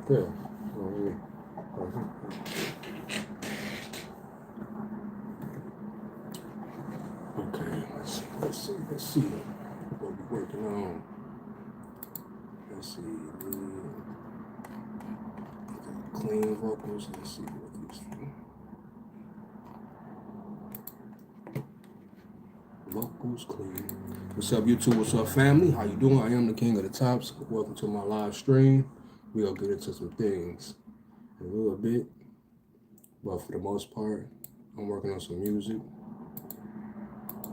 there. Okay, let's see what we're working on. Let's see, clean vocals. Let's see what these vocals clean. What's up, YouTube? What's up, family? How you doing? I am the king of the tops. Welcome to my live stream. We'll get into some things in a little bit, but for the most part, I'm working on some music.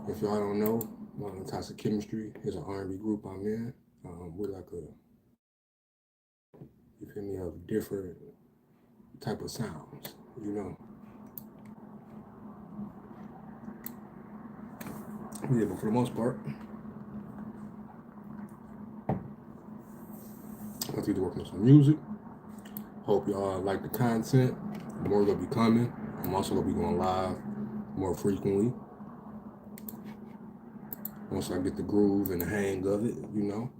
If y'all don't know, Modern Toxic Chemistry is an R&B group I'm in. We're like you feel me, of different type of sounds, you know. Yeah, but for the most part, I'm going to working on some music. Hope y'all like the content. More will be coming. I'm also going to be going live more frequently. Once I get the groove and the hang of it, you know.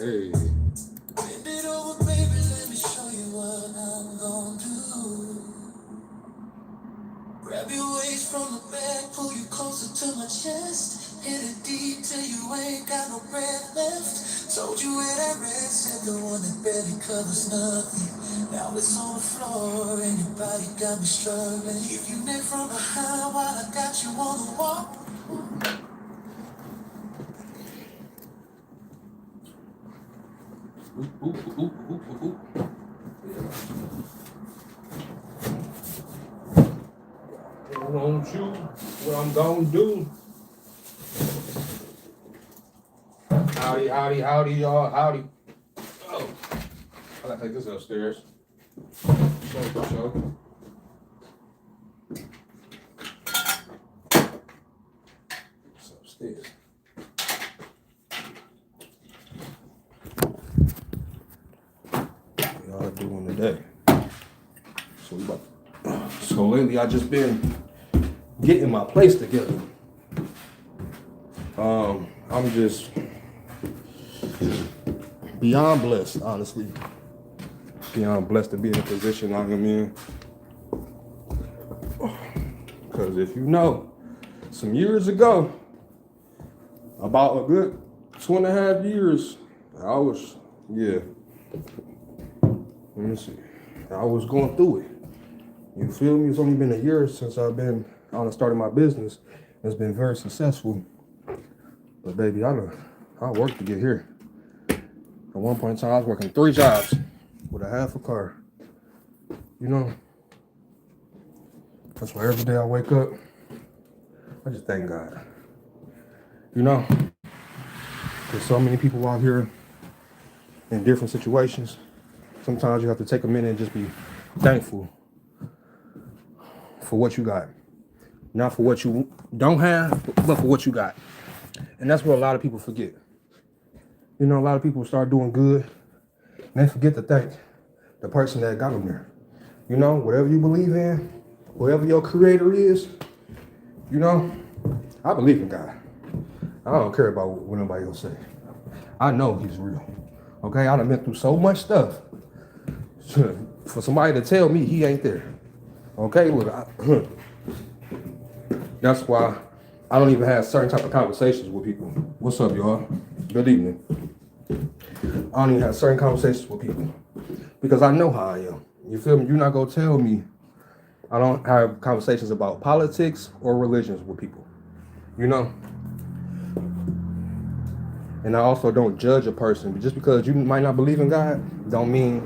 Hey. Bend it over, baby, let me show you what I'm gonna do. Grab your waist from the back, pull you closer to my chest. Hit it deep till you ain't got no breath left. Told you where that red said the one that barely covers nothing. Now it's on the floor and your body got me struggling. If you neck from behind while I got you on the wall. Won't you? What I'm gonna do? Howdy, y'all. Howdy. Oh, I gotta take this upstairs. Show. It's upstairs. What y'all doing today? So lately I just been getting my place together. I'm just beyond blessed, honestly. Beyond blessed to be in the position I am in. Because if you know, some years ago, about a good 2.5 years, I was going through it. You feel me? It's only been a year since I've been on started my business. It's been very successful. But baby, I worked to get here. At one point in time, I was working 3 jobs with a half a car. You know? That's why every day I wake up, I just thank God. You know? There's so many people out here in different situations. Sometimes you have to take a minute and just be thankful for what you got. Not for what you don't have, but for what you got. And that's what a lot of people forget. You know, a lot of people start doing good and they forget to thank the person that got them there. You know, whatever you believe in, whoever your creator is, you know, I believe in God. I don't care about what nobody else say. I know he's real. Okay, I done been through so much stuff for somebody to tell me he ain't there. Okay, look, that's why I don't even have certain type of conversations with people. What's up, y'all? Good evening. I don't even have certain conversations with people because I know how I am. You feel me? You're not gonna tell me I don't have conversations about politics or religions with people. You know? And I also don't judge a person. But just because you might not believe in God, don't mean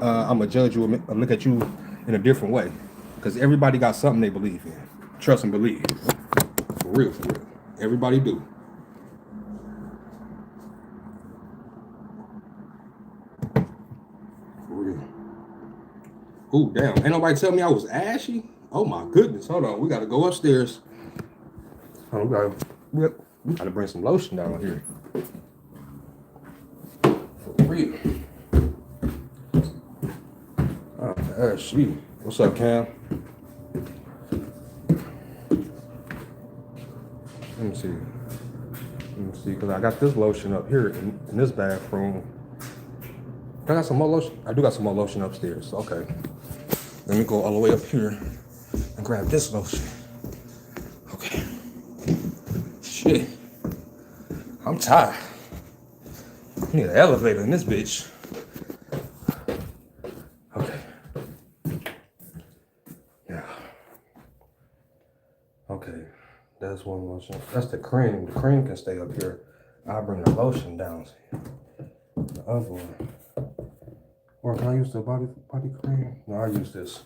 I'm gonna judge you and look at you in a different way. Because everybody got something they believe in. Trust and believe. For real, for real. Everybody do. For real. Ooh, damn. Ain't nobody tell me I was ashy? Oh my goodness. Hold on. We gotta go upstairs. Oh, we gotta, yep. We gotta bring some lotion down here. For real. She. What's up, Cam? Let me see, because I got this lotion up here in this bathroom. I got some more lotion. I do got some more lotion upstairs. Okay. Let me go all the way up here and grab this lotion. Okay. Shit. I'm tired. I need an elevator in this bitch. Okay. Yeah. Okay. That's one lotion. That's the cream. The cream can stay up here. I'll bring the lotion down. The other one. Or can I use the body cream? No, I'll use this.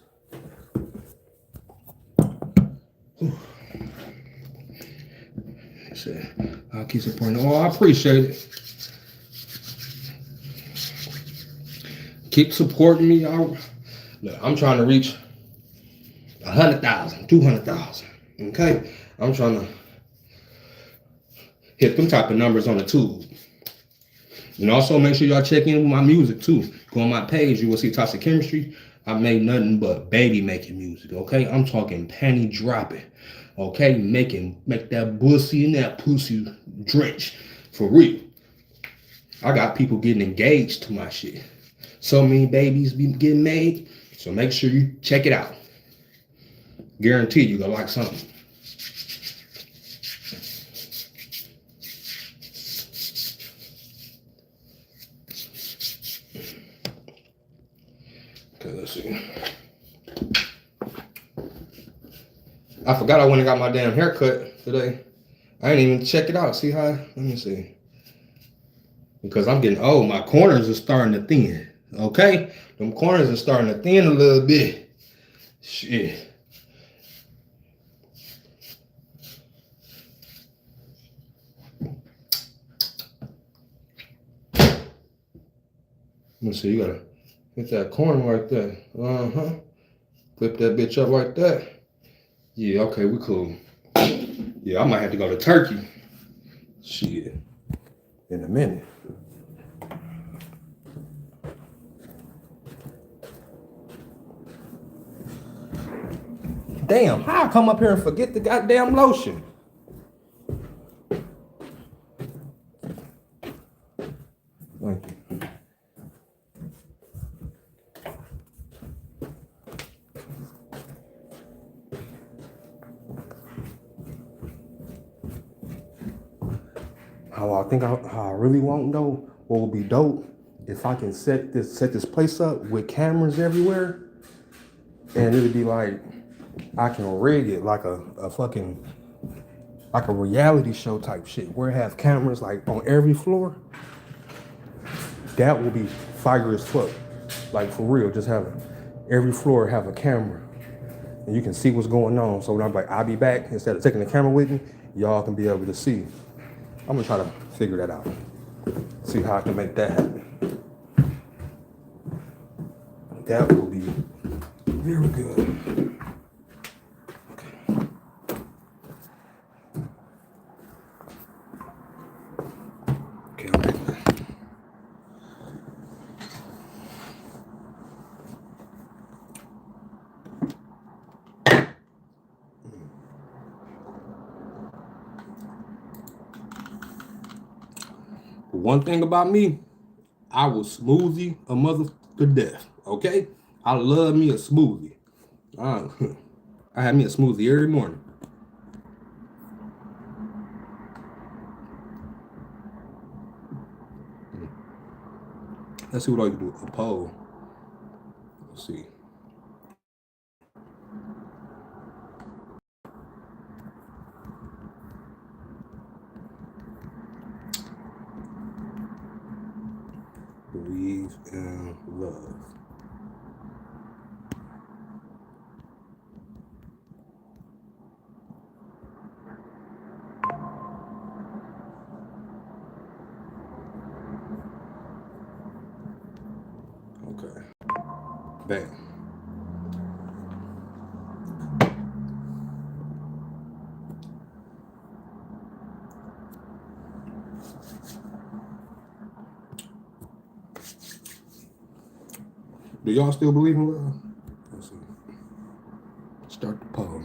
Shit. I'll keep supporting. Oh, I appreciate it. Keep supporting me, y'all. Look, I'm trying to reach 100,000, 200,000. Okay? I'm trying to hit them type of numbers on the tube. And also make sure y'all check in with my music too. Go on my page, you will see Toxic Chemistry. I made nothing but baby making music, okay? I'm talking panty dropping, okay? Make that pussy and that pussy drench, for real. I got people getting engaged to my shit. So many babies be getting made, so make sure you check it out. Guarantee you gonna like something. Okay, let's see. I forgot I went and got my damn haircut today. I didn't even check it out. See how? Let me see. Because I'm getting old. My corners are starting to thin. Okay? Them corners are starting to thin a little bit. Shit. Let me see. You gotta hit that corner right there. Flip that bitch up like that. Yeah, okay, we cool. Yeah, I might have to go to Turkey. Shit. In a minute. Damn, how I come up here and forget the goddamn lotion? Thank you. How I really want though, what would be dope if I can set this place up with cameras everywhere, and it'd be like I can rig it like a fucking like a reality show type shit where it have cameras like on every floor. That will be fire as fuck. Like for real, just have every floor have a camera and you can see what's going on. So when I'm like, I'll be back, instead of taking the camera with me, y'all can be able to see. I'm gonna try to figure that out. See how I can make that happen. That will be very good. Okay. Okay, I'm back now. One thing about me, I will smoothie a mother to death. Okay, I love me a smoothie. I have me a smoothie every morning. Let's see what I can do. A poll. Let's see. Believe in love. Okay. Bam. Do y'all still believe in love? Let's see. Start the poll.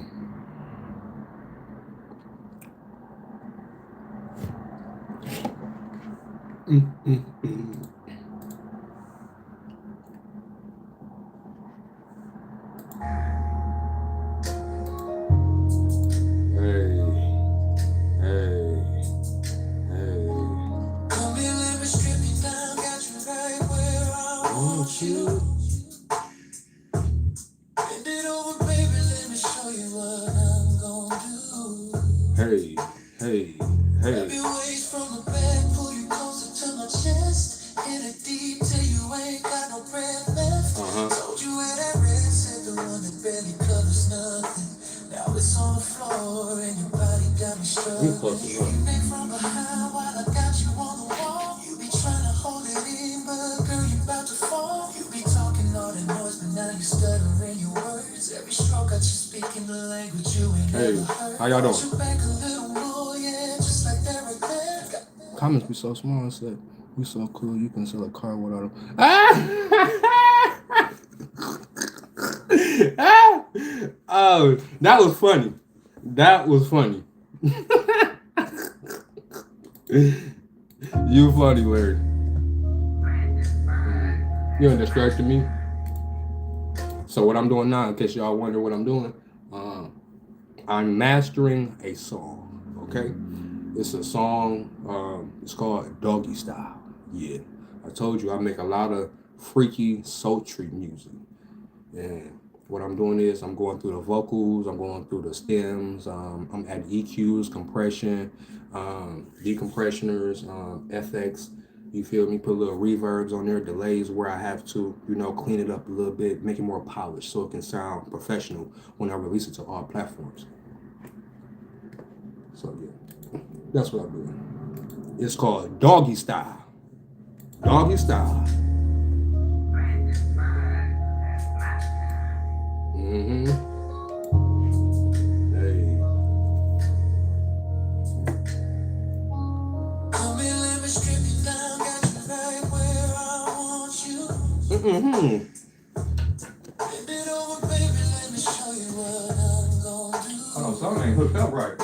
Hey, hey, hey. Grab your waist from the back, pull you closer to my chest. Hit it deep till you ain't got no breath left. Told you where that red said the one that barely covers nothing. Now it's on the floor and your body got me struggling. You neck from behind while I got you on the wall. You be trying to hold it in, but girl, you about to fall. You be talking all that noise, but now you stuttering your words. Every stroke got you speaking the language you ain't never heard. How y'all doing? Comments be so small. It's like, you so cool, you can sell a car without them. Oh, that was funny. That was funny. You funny, Larry. You ain't distracted me. So what I'm doing now, in case y'all wonder what I'm doing, I'm mastering a song, okay? It's a song, it's called Doggy Style. Yeah, I told you I make a lot of freaky, sultry music. And what I'm doing is I'm going through the vocals, I'm going through the stems, I'm adding EQs, compression, decompressioners, FX, you feel me? Put a little reverbs on there, delays where I have to, you know, clean it up a little bit, make it more polished so it can sound professional when I release it to all platforms. So yeah, that's what I'm doing. It's called Doggy Style. Doggy Style. Mm-hmm. Hey. Come here, let me strip you down, got you right where I want you. Mm-hmm. Bend it over, baby, let me show you what I'm gonna do. Hold on, something ain't hooked up right.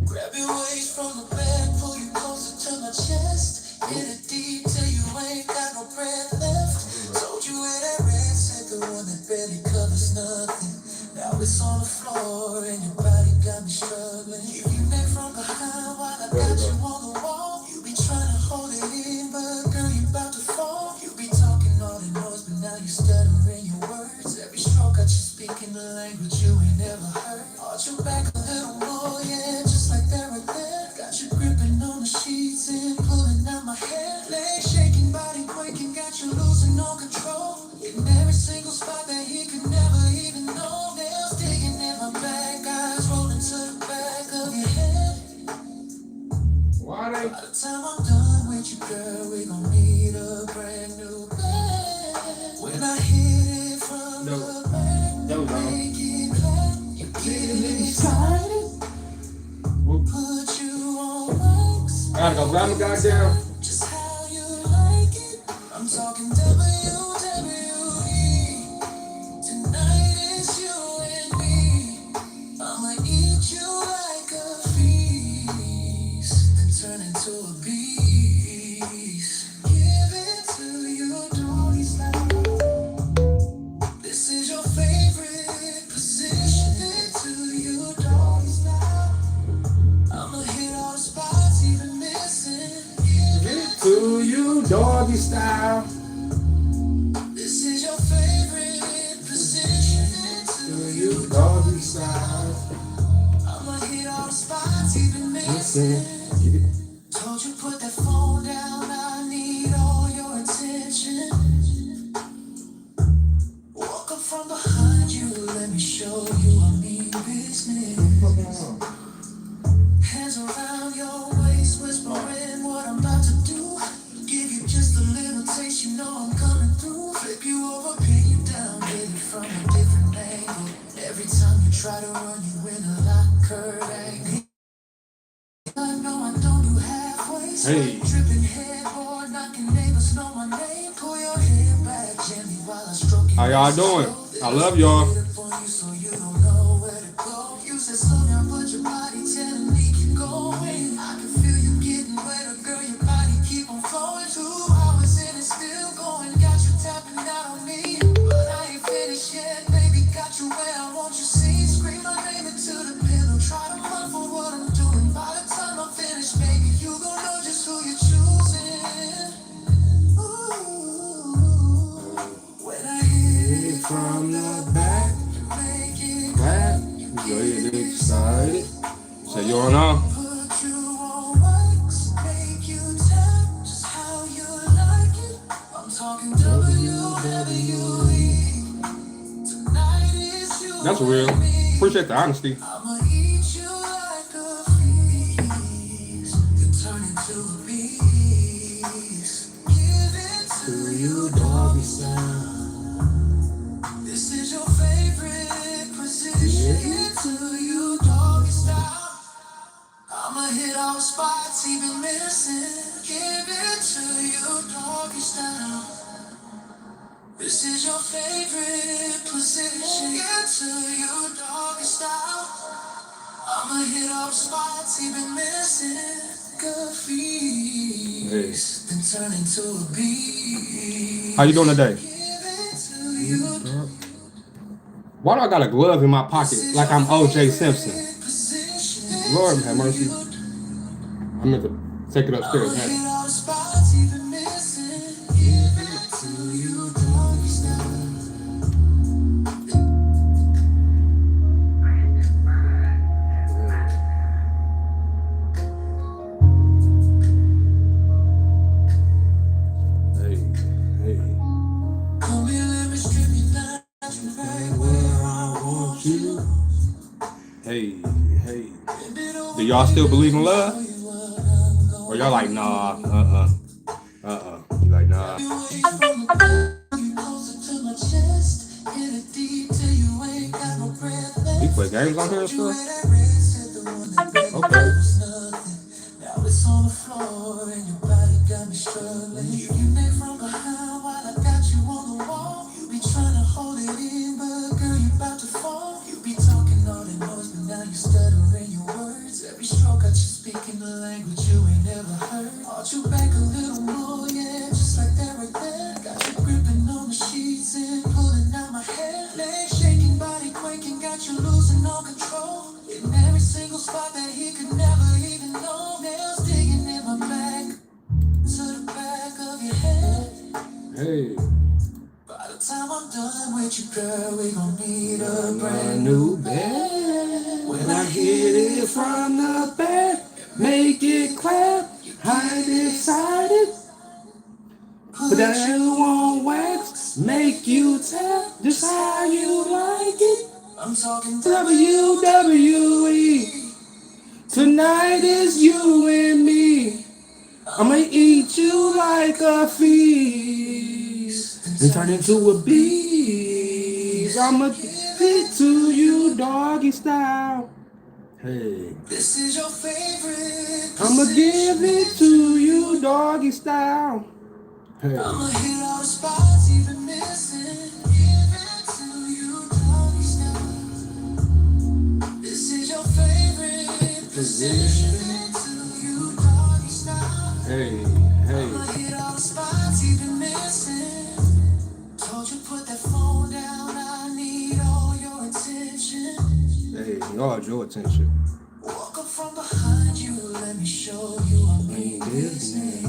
Grab your waist from the back, pull you closer to my chest. Hit it deep till you ain't got no breath left. Told you where that red said the one that barely covers nothing. Now it's on the floor and your body got me struggling. You neck from behind while I got you on the wall. You be trying to hold it in, but girl, you about to fall. You be talking all the noise, but now you stuttering your words. Every stroke got you speaking the language you ain't never heard. Arch your back a little more, yeah, just like that right there. Got you gripping on the sheets and pulling out my hair. Legs shaking, body quaking, got you losing all control. In every single spot that he could never even know. Nails digging in my back, eyes rolling to the back of your head. By the time I'm done with you, girl, we gon' need a brand new bed. When I hit it from the back, make it clap. You get excited, put you on wax. I gotta go grab the guy down. Just how you like it. I'm talking WWE. Tonight is you and me. I'ma eat you like a feast and turn into a beast. Give it to you, doggy style. This is your favorite position. Give it to you, doggy style. I'ma hit all the spots even missing. Give it to you, doggy style. This is your favorite position. To you, doggy style. I'ma hit all the spots even missing. Told you put that phone down, I need all your attention. Walk up from behind you, let me show you I mean business. Hands around your waist, whispering what I'm about to do. Give you just a little taste, you know I'm coming through. Flip you over, pin you down, get it from a different angle. Every time you try to run, you in a locker angle. I know I don't do halfway. Hey. Dripping headboard, knocking neighbors know my name. Pull your hair back gently while How y'all doing? I love y'all. From the back, clap, get excited. Say you on now. That's real. Appreciate the honesty. To you, doggy style. This is your favorite position. To you, doggy style. I'ma hit all the spots even missing. Give it to you, doggy style. This is your favorite position. Get to you, doggy style. I'ma hit all the spots even missing. Good feet. Hey. Then turn into a beast. How you doing today? Why do I got a glove in my pocket like I'm O.J. Simpson? Lord have mercy. I meant to take it upstairs. Hey, hey. Do y'all still believe in love? Or y'all like, nah, You like, nah. You play games on here and stuff? Okay. Now it's on the floor and your body got me struggling. You make from behind while I got you on the wall. You be trying to hold it in, but girl, you about to fall. You be talking all that noise, but now you stuttering your words. Every stroke got you speaking the language you ain't never heard. Hold you back a little more, yeah, just like that right there. Got you gripping on the sheets and pulling out my hair. Legs shaking, body quaking, got you losing all control. In every single spot that he could never even know. Nails digging in my back, to the back of your head. Hey. By the time I'm done with you, girl, we gon' need a brand new bed. When I hit it from the back, make it clap, hide excited. Put that on wax, make you tap, just how you like it. I'm talking WWE. Tonight is you and me. I'ma eat you like a feast and turn into a beast. I'ma give it to you doggy style. Hey. This is your favorite. I'ma give it to you doggy style. Hey. I'ma hit all the spots even missing. Give it to you doggy style. This is your favorite position. To you doggy style. Hey, hey. I'ma hit all the spots even missing. Told you put that phone down. I need all your attention. Hey, all your attention. Walk up from behind you. Let me show you I mean business.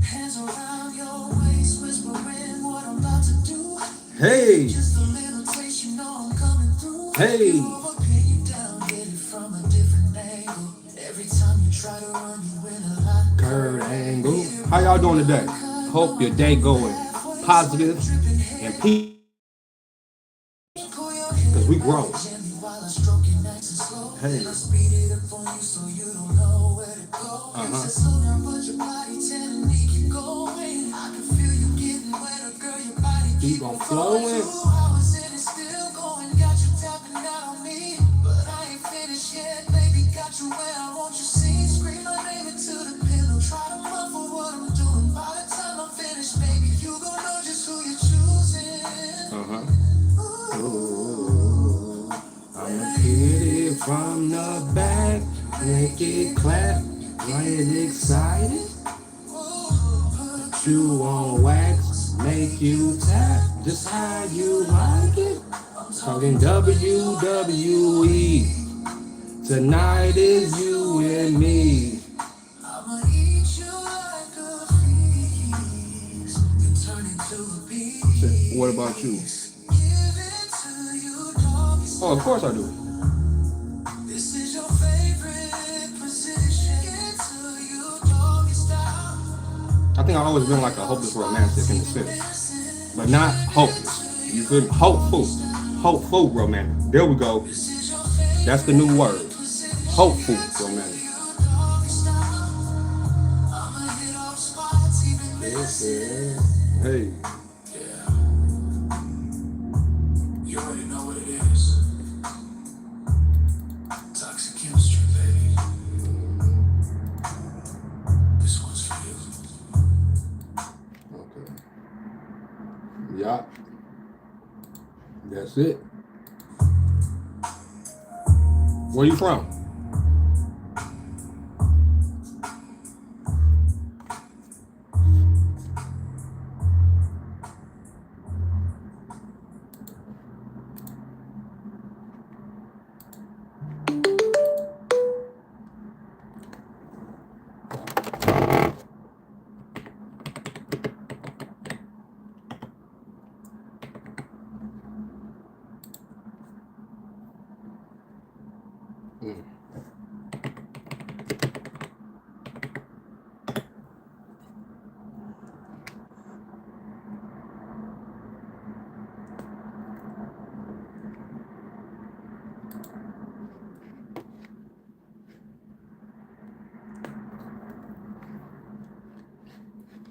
Hands around your waist, whispering what I'm about to do. Hey. Just a little taste, you know I'm coming through. Hey. You overpin you down, get it from a different angle. Every time you try to run, you in a line. Curve angle. How y'all doing today? Hope your day going positive and peace. Cause we grow. Hey. Keep on flowing. Try to muffle what I'm doing. By the time I'm finished, baby, you gon' know just who you choose. Ooh, I'ma hit it from the back, make it clap, get excited. You on wax, make you tap, just how you like it. Talking WWE, tonight is you and me. I'ma eat you like a feast and turn into a beast. What about you? Oh, of course I do. This is your favorite position. I think I've always been like a hopeless romantic in the sense, but not hopeless. You feel me? Hopeful. Hopeful romantic. There we go. That's the new word. Hopeful romantic. Yes, yeah. Hey. You already know what it is. Toxic chemistry, baby. This one's for you. Okay. Yeah. That's it. Where you from?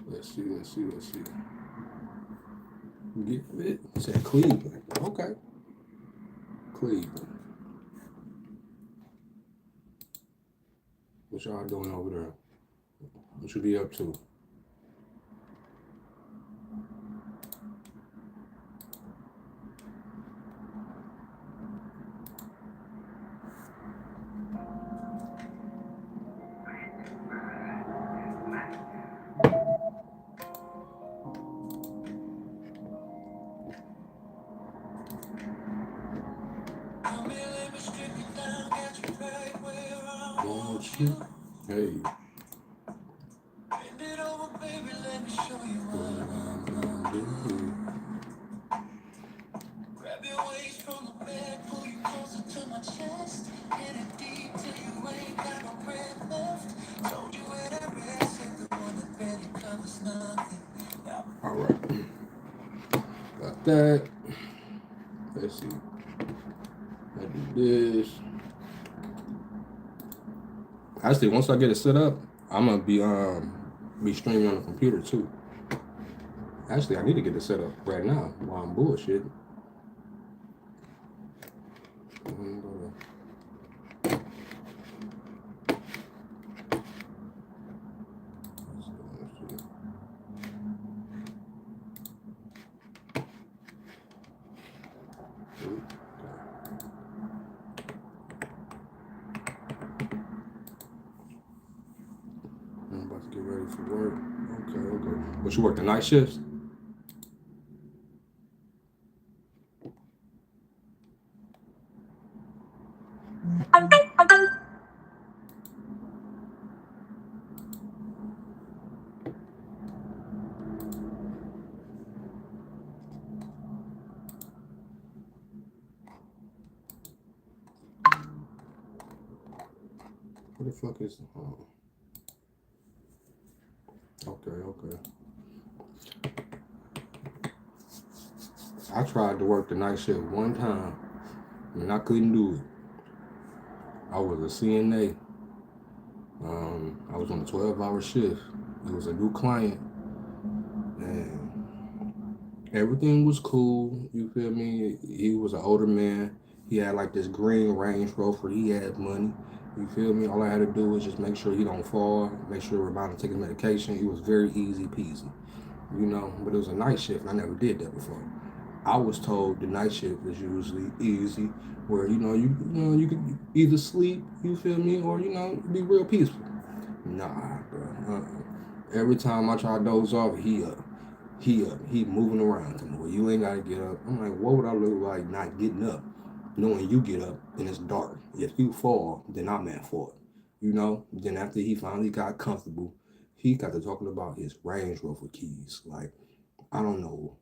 Let's see. Get it. It said Cleveland. Okay. Cleveland. What y'all doing over there? What you be up to? Hey. Bend it over, baby, let me show you what I'm gonna do. Grab your waist from the bed, pull you closer to my chest. Hit it deep till you ain't got no breath left. Told you where that rest is, the one that barely covers nothing. Yeah. All right. Got that. Let's see. I do this. Actually, once I get it set up, I'm gonna be streaming on the computer too. Actually, I need to get it set up right now while I'm bullshitting. I'm about to get ready for work. Okay. But you work the night shifts? What the fuck is... Okay. I tried to work the night shift one time, and I couldn't do it. I was a CNA. I was on a 12-hour shift. It was a new client, and everything was cool. You feel me? He was an older man. He had like this green Range Rover. He had money. You feel me? All I had to do was just make sure he don't fall, make sure we're about to take his medication. It was very easy peasy, you know. But it was a night shift, and I never did that before. I was told the night shift is usually easy, where you can either sleep, you feel me, or be real peaceful. Nah, bro. Every time I try to doze off, he up. He moving around. Come on, you ain't gotta get up. I'm like, what would I look like not getting up? Knowing you get up and it's dark. If you fall, then I'm at fault. Then after he finally got comfortable, he got to talking about his Range Rover keys. Like, I don't know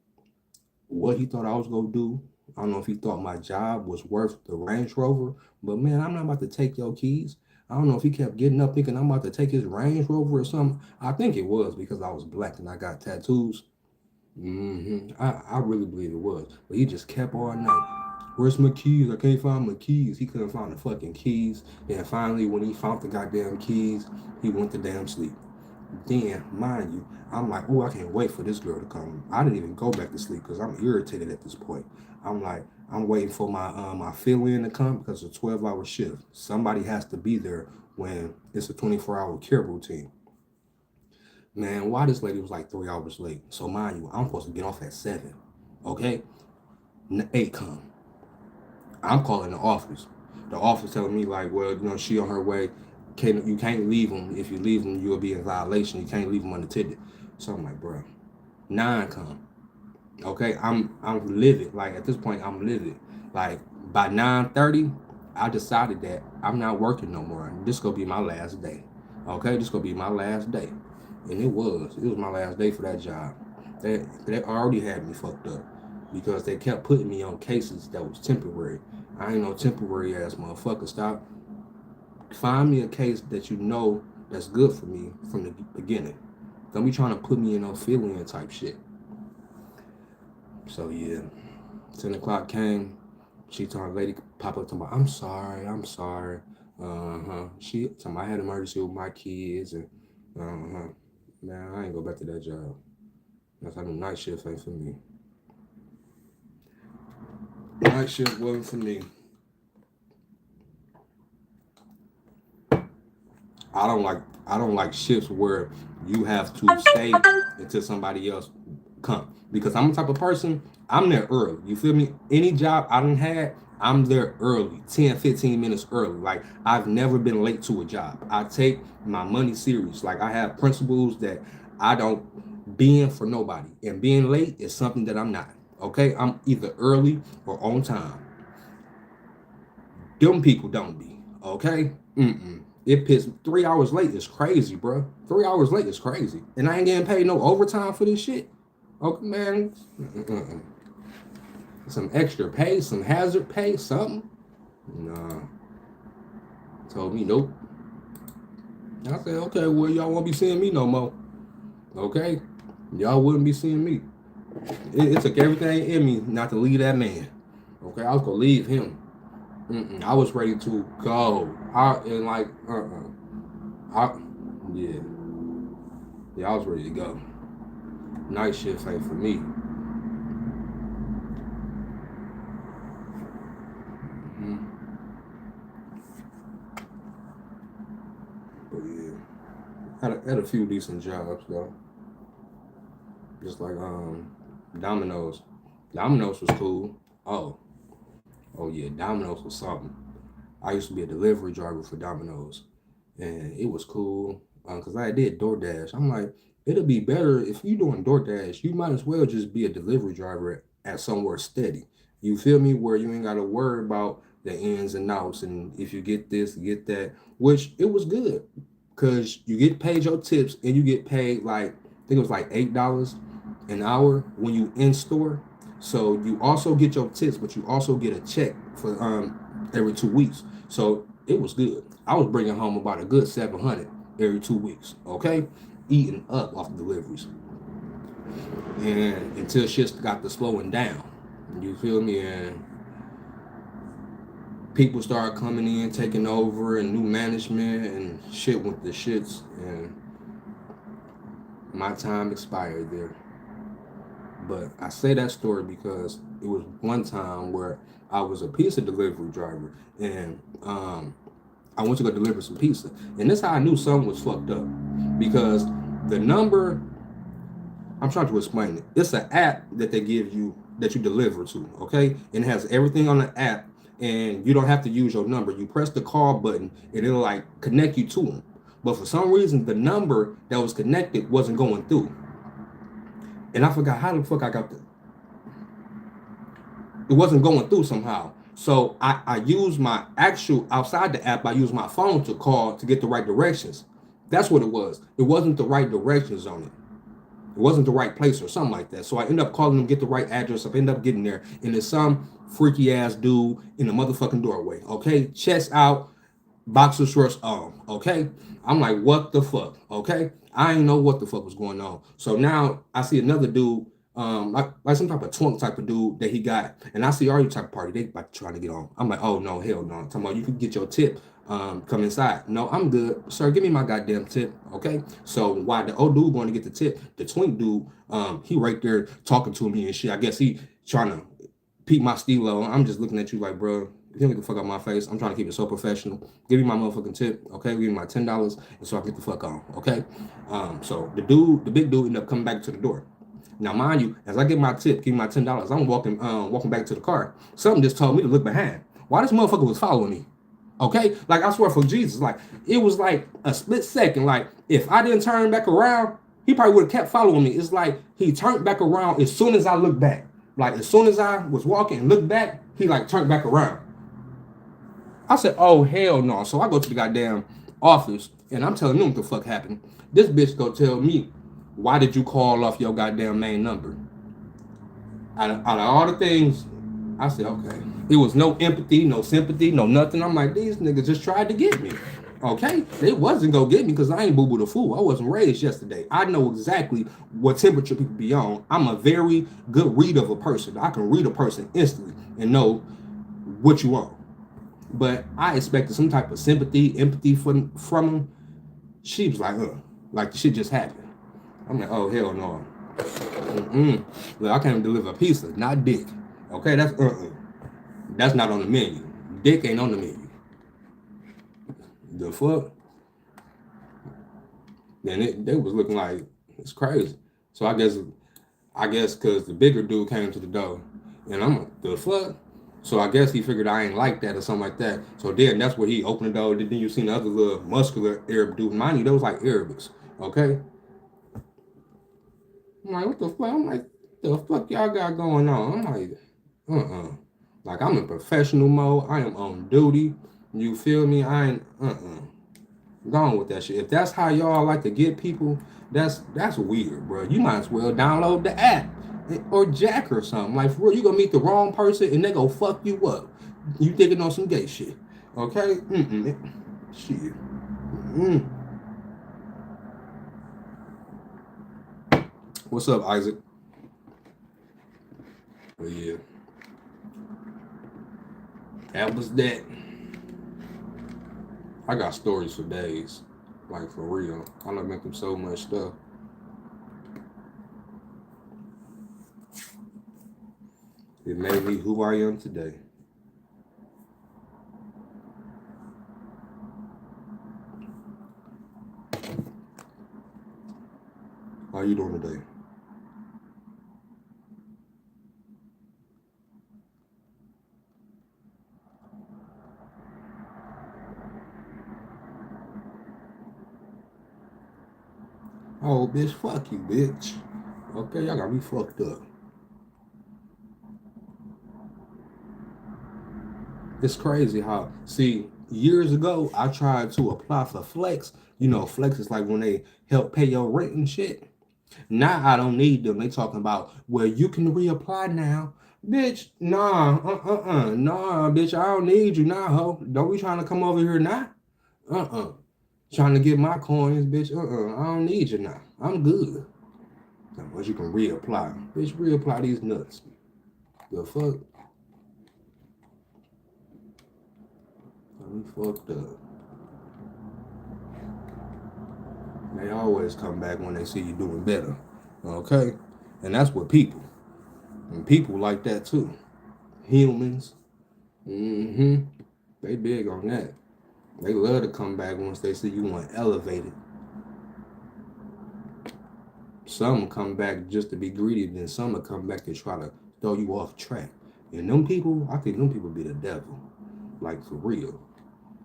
what he thought I was gonna do. I don't know if he thought my job was worth the Range Rover, but man, I'm not about to take your keys. I don't know if he kept getting up thinking I'm about to take his Range Rover or something. I think it was because I was black and I got tattoos. I really believe it was. But he just kept all night. Where's my keys? I can't find my keys. He couldn't find the fucking keys. Then finally, when he found the goddamn keys, he went to damn sleep. Then, mind you, I'm like, oh, I can't wait for this girl to come. I didn't even go back to sleep because I'm irritated at this point. I'm like, I'm waiting for my fill-in to come because it's a 12-hour shift. Somebody has to be there when it's a 24-hour care routine. Man, why this lady was like 3 hours late? So mind you, I'm supposed to get off at 7. Okay? 8 come. I'm calling the office. The office telling me like, well, she on her way. You can't leave them. If you leave them, you'll be in violation. You can't leave them unattended. So I'm like, bro, 9 come. Okay, I'm livid. Like at this point, I'm livid. Like by 9:30, I decided that I'm not working no more. This gonna be my last day. Okay, this gonna be my last day. And it was my last day for that job. They already had me fucked up because they kept putting me on cases that was temporary. I ain't no temporary ass motherfucker. Stop. Find me a case that that's good for me from the beginning. Don't be trying to put me in no fill-in type shit. So yeah, 10 o'clock came. She told her lady pop up to me, I'm sorry. She told me I had an emergency with my kids and man, I ain't go back to that job. That's how the night shift ain't for me. Night shift wasn't for me. I don't like shifts where you have to stay until somebody else come. Because I'm the type of person, I'm there early. You feel me? Any job I done had, I'm there early, 10, 15 minutes early. Like, I've never been late to a job. I take my money serious. Like, I have principles that I don't be for nobody. And being late is something that I'm not. Okay? I'm either early or on time. Them people don't be. Okay? It pissed 3 hours late is crazy, bro. 3 hours late is crazy. And I ain't getting paid no overtime for this shit. Okay, man. Some extra pay, some hazard pay, something. Nah. Told me nope. I said, okay, well, y'all won't be seeing me no more. Okay? Y'all wouldn't be seeing me. It took everything in me not to leave that man. Okay? I was going to leave him. I was ready to go. Yeah, I was ready to go. Night shift ain't for me. But yeah, had a few decent jobs though. Just like Domino's. Domino's was cool. Oh yeah, Domino's was something. I used to be a delivery driver for Domino's, and it was cool because I did DoorDash. I'm like, it'll be better if you doing DoorDash. You might as well just be a delivery driver at somewhere steady. You feel me? Where you ain't got to worry about the ins and outs, and if you get this, get that. Which it was good because you get paid your tips, and you get paid like I think it was like $8 an hour when you in store. So you also get your tips, but you also get a check for every 2 weeks. So it was good. I was bringing home about a good 700 every 2 weeks. Okay, eating up off the deliveries, and until shit got to slowing down. You feel me? And people started coming in, taking over, and new management and shit went to shits, and my time expired there. But I say that story because it was one time where I was a pizza delivery driver, and I went to go deliver some pizza. And this is how I knew something was fucked up. Because the number, I'm trying to explain it. It's an app that they give you that you deliver to, okay? And it has everything on the app, and you don't have to use your number. You press the call button, and it'll like connect you to them. But for some reason, the number that was connected wasn't going through, and I forgot how the fuck I got the. It wasn't going through somehow. So I used my actual outside the app. I used my phone to call to get the right directions. That's what it was. It wasn't the right directions on it. It wasn't the right place or something like that. So I ended up calling them, get the right address. I ended up getting there, and there's some freaky ass dude in the motherfucking doorway. Okay, chest out, boxer shorts on. Okay, I'm like, what the fuck? Okay, I ain't know what the fuck was going on. So now I see another dude, like some type of twunk type of dude that he got, and I see all you type of party they about to try to get on. I'm like, oh no, hell no. I'm talking about you can get your tip. Come inside. No, I'm good, sir. Give me my goddamn tip, okay? So while the old dude going to get the tip, the twink dude, he right there talking to me and shit. I guess he trying to peep my stilo. I'm just looking at you like, bro, you can get the fuck out my face. I'm trying to keep it so professional. Give me my motherfucking tip, okay? Give me my $10, and so I get the fuck on, okay? So the big dude, ended up coming back to the door. Now, mind you, as I get my tip, give me my $10, I'm walking back to the car. Something just told me to look behind. Why this motherfucker was following me? Okay, like I swear for Jesus, like it was like a split second. Like if I didn't turn back around, he probably would have kept following me. It's like he turned back around as soon as I looked back. Like as soon as I was walking and looked back, he like turned back around. I said, "Oh hell no!" So I go to the goddamn office and I'm telling them what the fuck happened. This bitch go tell me, "Why did you call off your goddamn main number?" Out of all the things, I said, okay. It was no empathy, no sympathy, no nothing. I'm like, these niggas just tried to get me. Okay? They wasn't gonna get me because I ain't boo-boo the fool. I wasn't raised yesterday. I know exactly what temperature people be on. I'm a very good reader of a person. I can read a person instantly and know what you want. But I expected some type of sympathy, empathy from them. She was like the shit just happened. I'm like, oh hell no. Look, I can't deliver a pizza, not dick. Okay, that's not on the menu. Dick ain't on the menu. The fuck? And they was looking like it's crazy. So I guess because the bigger dude came to the door, and I'm like, the fuck? So I guess he figured I ain't like that or something like that. So then that's where he opened the door. Then you seen the other little muscular Arab dude. Mind you, those like Arabics. Okay. I'm like, what the fuck? I'm like, the fuck y'all got going on? I'm like, like I'm in professional mode. I am on duty. You feel me? I ain't gone with that shit. If that's how y'all like to get people, that's weird, bro. You might as well download the app or Jack or something. Like for real, you gonna meet the wrong person and they go fuck you up. You thinking on some gay shit. Okay? Shit. What's up, Isaac? But yeah. That was that. I got stories for days. Like for real. I done been through so much stuff. It made me who I am today. How you doing today? Oh, bitch, fuck you, bitch. Okay, y'all got me fucked up. It's crazy how, see, years ago, I tried to apply for Flex. You know, Flex is like when they help pay your rent and shit. Now I don't need them. They talking about, well, you can reapply now. Bitch, nah, nah, bitch, I don't need you now, ho. Don't be trying to come over here now. Trying to get my coins, bitch. I don't need you now. I'm good. But you can reapply. Bitch, reapply these nuts. The fuck? I'm fucked up. They always come back when they see you doing better. Okay? And that's what people. And people like that too. Humans. They big on that. They love to come back once they see you want elevated. Some come back just to be greedy, then some will come back to try to throw you off track. And them people, I think them people be the devil. Like, for real.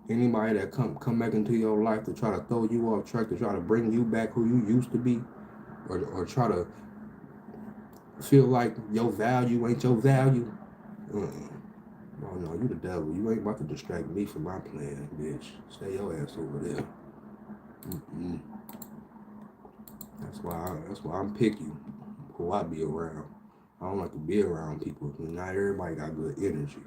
Anybody that come back into your life to try to throw you off track, to try to bring you back who you used to be, or try to feel like your value ain't your value. Oh no, you the devil. You ain't about to distract me from my plan, bitch. Stay your ass over there. Mm-mm. That's why I'm picky who I be around. I don't like to be around people. Not everybody got good energy.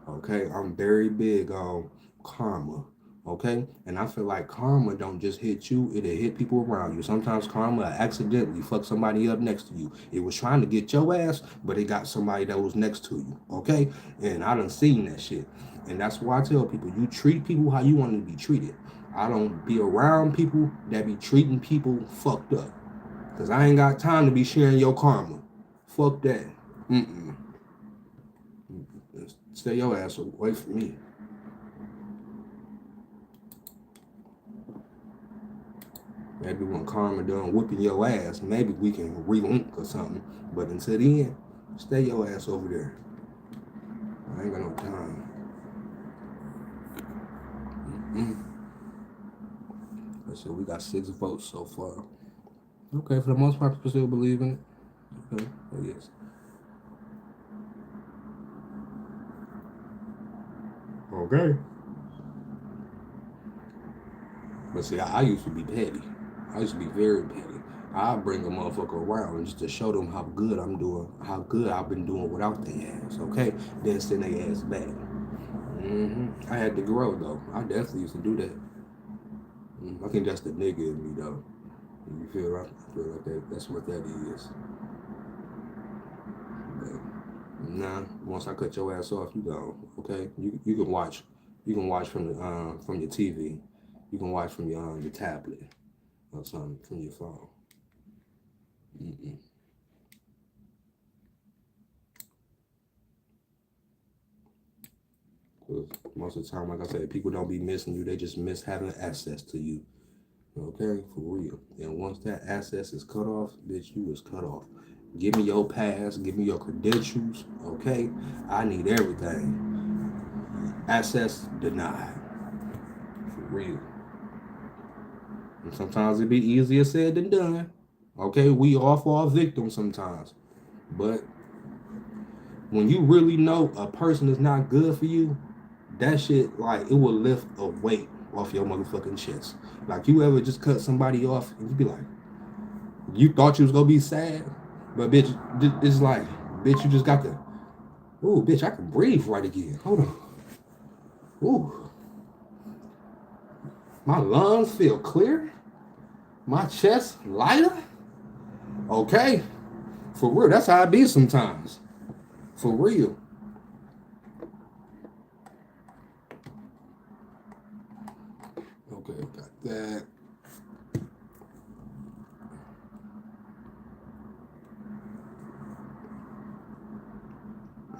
Okay, I'm very big on karma. Okay, and I feel like karma don't just hit you; it'll hit people around you. Sometimes karma accidentally fuck somebody up next to you. It was trying to get your ass, but it got somebody that was next to you. Okay, and I done seen that shit, and that's why I tell people: you treat people how you want to be treated. I don't be around people that be treating people fucked up, cause I ain't got time to be sharing your karma. Fuck that. Mm-mm. Stay your ass away from me. Maybe when karma done whooping your ass, maybe we can relink or something. But until then, stay your ass over there. I ain't got no time. So we got 6 votes so far. Okay, for the most part, people still believe in it. Okay, oh yes. Okay. But see, I used to be petty. I used to be very petty. I bring a motherfucker around just to show them how good I'm doing, how good I've been doing without their ass. Okay, then send their ass back. I had to grow though. I definitely used to do that. I think that's the nigga in me though. You feel right? I feel like that's what that is. But nah, once I cut your ass off, you go. Okay, you can watch. You can watch from your TV. You can watch from your tablet or something from your phone. Mm-mm. Most of the time, like I said, people don't be missing you. They just miss having access to you. Okay, for real. And once that access is cut off, bitch, you is cut off. Give me your pass. Give me your credentials. Okay, I need everything. Access denied. For real. And sometimes it be easier said than done. Okay, we all fall victims sometimes. But when you really know a person is not good for you, that shit, like, it will lift a weight off your motherfucking chest. Like, you ever just cut somebody off and you be like, you thought you was gonna be sad, but bitch, it's like, bitch, you just got the, ooh, bitch, I can breathe right again. Hold on. Ooh, my lungs feel clear. My chest lighter. Okay, for real, that's how I be sometimes. For real. Okay, got that.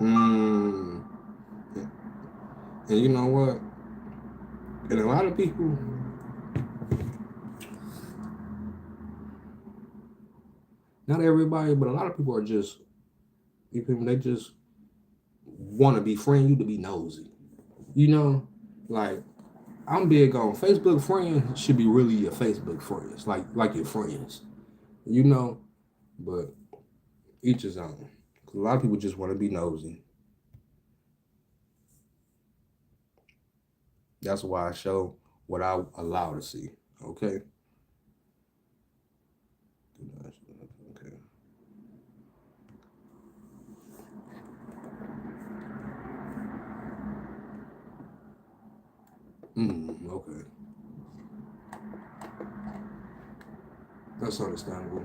Mm. And you know what? And a lot of people, not everybody, but a lot of people are just, they just want to befriend you to be nosy. You know, like, I'm big on Facebook friends should be really your Facebook friends, like your friends. You know, but each his own. 'Cause a lot of people just want to be nosy. That's why I show what I allow to see. Okay. Okay. Okay. That's understandable.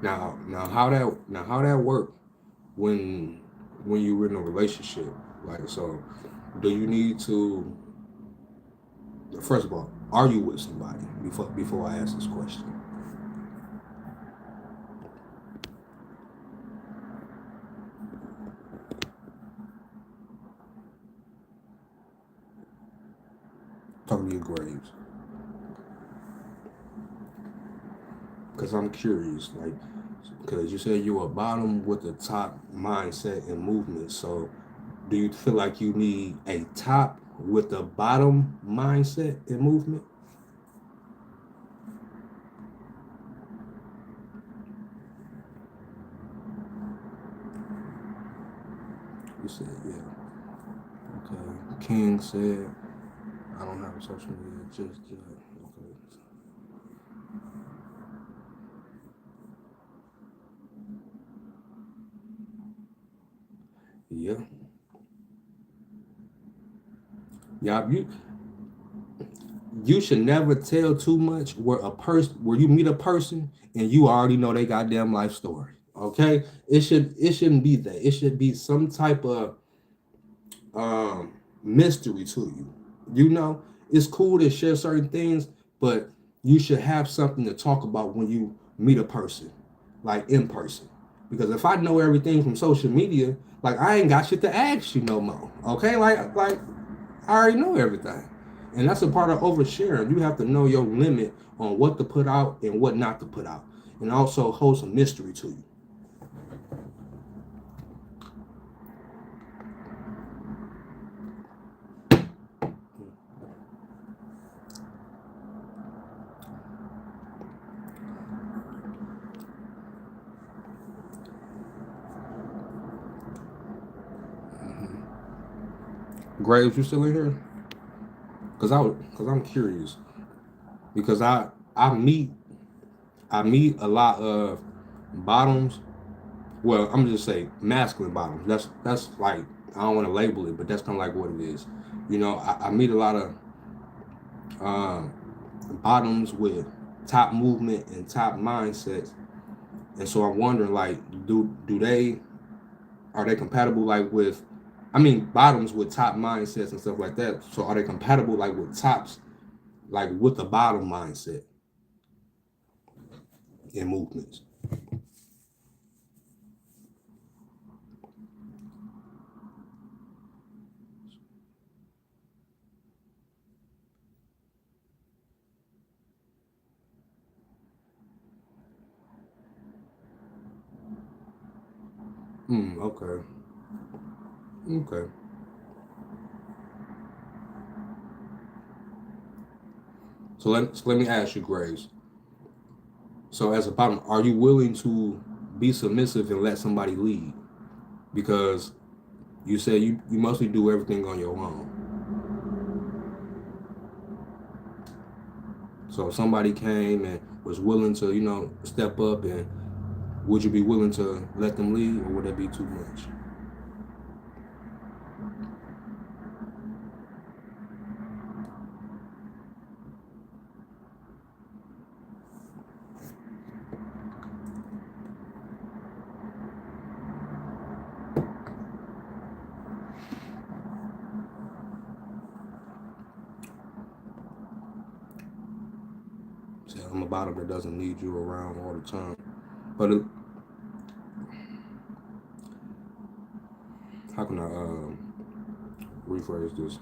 Now how that work when you're in a relationship? Like, so, do you need to? First of all, are you with somebody before I ask this question? Talk to your graves, because I'm curious. Like, Because you said you were bottom with the top mindset and movement. So do you feel like you need a top with the bottom mindset and movement? You said, yeah. Okay. King said, I don't have a social media just yet. Okay. Yeah. Yeah, you should never tell too much where you meet a person and you already know they goddamn life story. Okay? It shouldn't be that. It should be some type of mystery to you. You know, it's cool to share certain things, but you should have something to talk about when you meet a person, like in person. Because if I know everything from social media, like I ain't got shit to ask you no more. Okay, like I already know everything. And that's a part of oversharing. You have to know your limit on what to put out and what not to put out. And also hold some mystery to you. Graves, you still in here? Cause I'm curious. Because I meet a lot of bottoms. Well, I'm just say masculine bottoms. That's like I don't want to label it, but that's kind of like what it is. You know, I meet a lot of um, bottoms with top movement and top mindsets, and so I'm wondering like, do they are they compatible like with? I mean, bottoms with top mindsets and stuff like that. So are they compatible like with tops, like with the bottom mindset and movements? Okay. Okay. So let me ask you, Grace. So as a bottom, are you willing to be submissive and let somebody lead? Because you said you mostly do everything on your own. So if somebody came and was willing to, step up, and would you be willing to let them lead, or would that be too much? Say I'm a bottom that doesn't need you around all the time. But how can I rephrase this?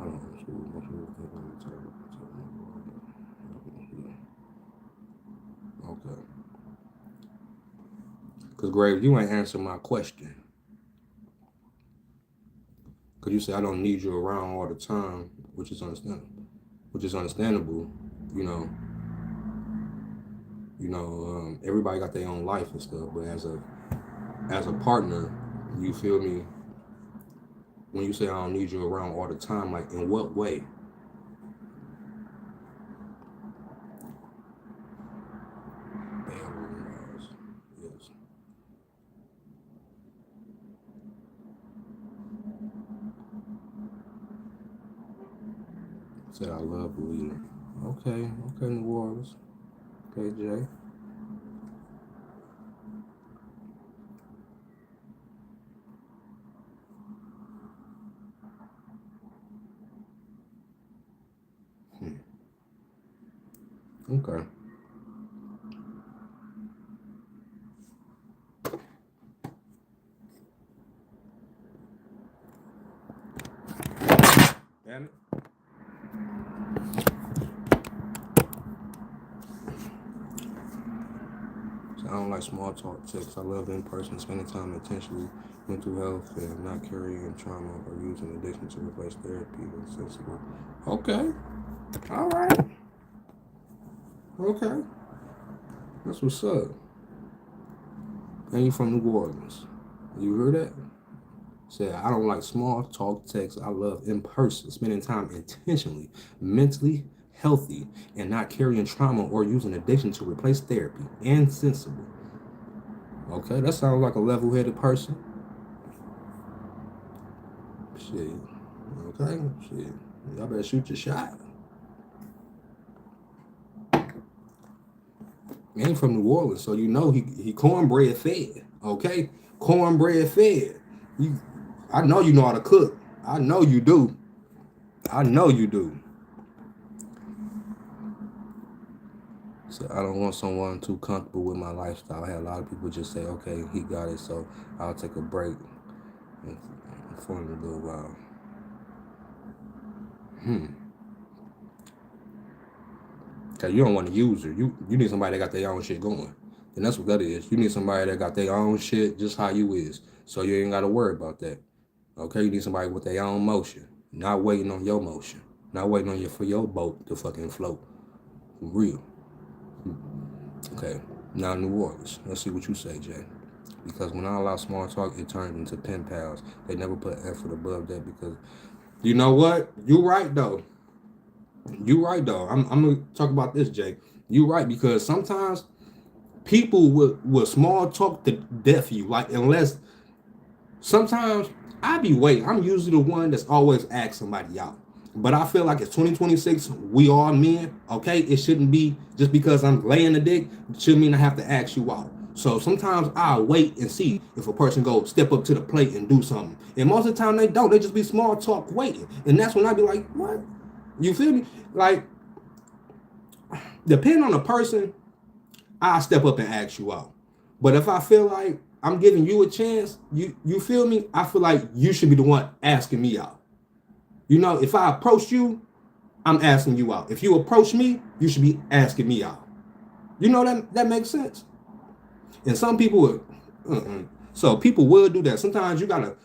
I don't know. Okay. Because Grave, you ain't answer my question. Because you say I don't need you around all the time, which is understandable. Which is understandable, you know. Everybody got their own life and stuff. But as a partner, you feel me? When you say I don't need you around all the time, like in what way? Yes. Said I love the leader. Okay, okay, New Orleans. Okay, Jay. Okay. Damn it. So I don't like like small talk sex. I love in-person, spending time intentionally, mental health, and not carrying trauma or using addiction to replace therapy and sensible. Okay. All right. Okay. That's what's up. And you from New Orleans. You heard that? Said, I don't like small talk text. I love in person, spending time intentionally, mentally healthy, and not carrying trauma or using addiction to replace therapy. And sensible. Okay, that sounds like a level-headed person. Shit. Okay, shit. Y'all better shoot your shot. He ain't from New Orleans, so you know he cornbread fed. Okay, cornbread fed. I know you know how to cook. I know you do. I know you do. So I don't want someone too comfortable with my lifestyle. I had a lot of people just say, okay, he got it, so I'll take a break for a little while. Okay, you don't want to use her. You need somebody that got their own shit going. And that's what that is. You need somebody that got their own shit just how you is. So you ain't got to worry about that. Okay, you need somebody with their own motion. Not waiting on your motion. Not waiting on you for your boat to fucking float. For real. Okay, now New Orleans. Let's see what you say, Jay. Because when I allow small talk, it turns into pen pals. They never put effort above that because, you know what? You right, though. You right, though. I'm going to talk about this, Jay. You right, because sometimes people will small talk to death you. Like, unless, sometimes I be waiting. I'm usually the one that's always ask somebody out. But I feel like it's 2026, we all men, okay? It shouldn't be just because I'm laying the dick, shouldn't mean I have to ask you out. So sometimes I'll wait and see if a person go step up to the plate and do something. And most of the time they don't. They just be small talk waiting. And that's when I be like, what? You feel me? Like, depending on the person, I'll step up and ask you out. But if I feel like I'm giving you a chance, you feel me? I feel like you should be the one asking me out. You know, if I approach you, I'm asking you out. If you approach me, you should be asking me out. You know, that makes sense. And some people would, so people will do that. Sometimes you gotta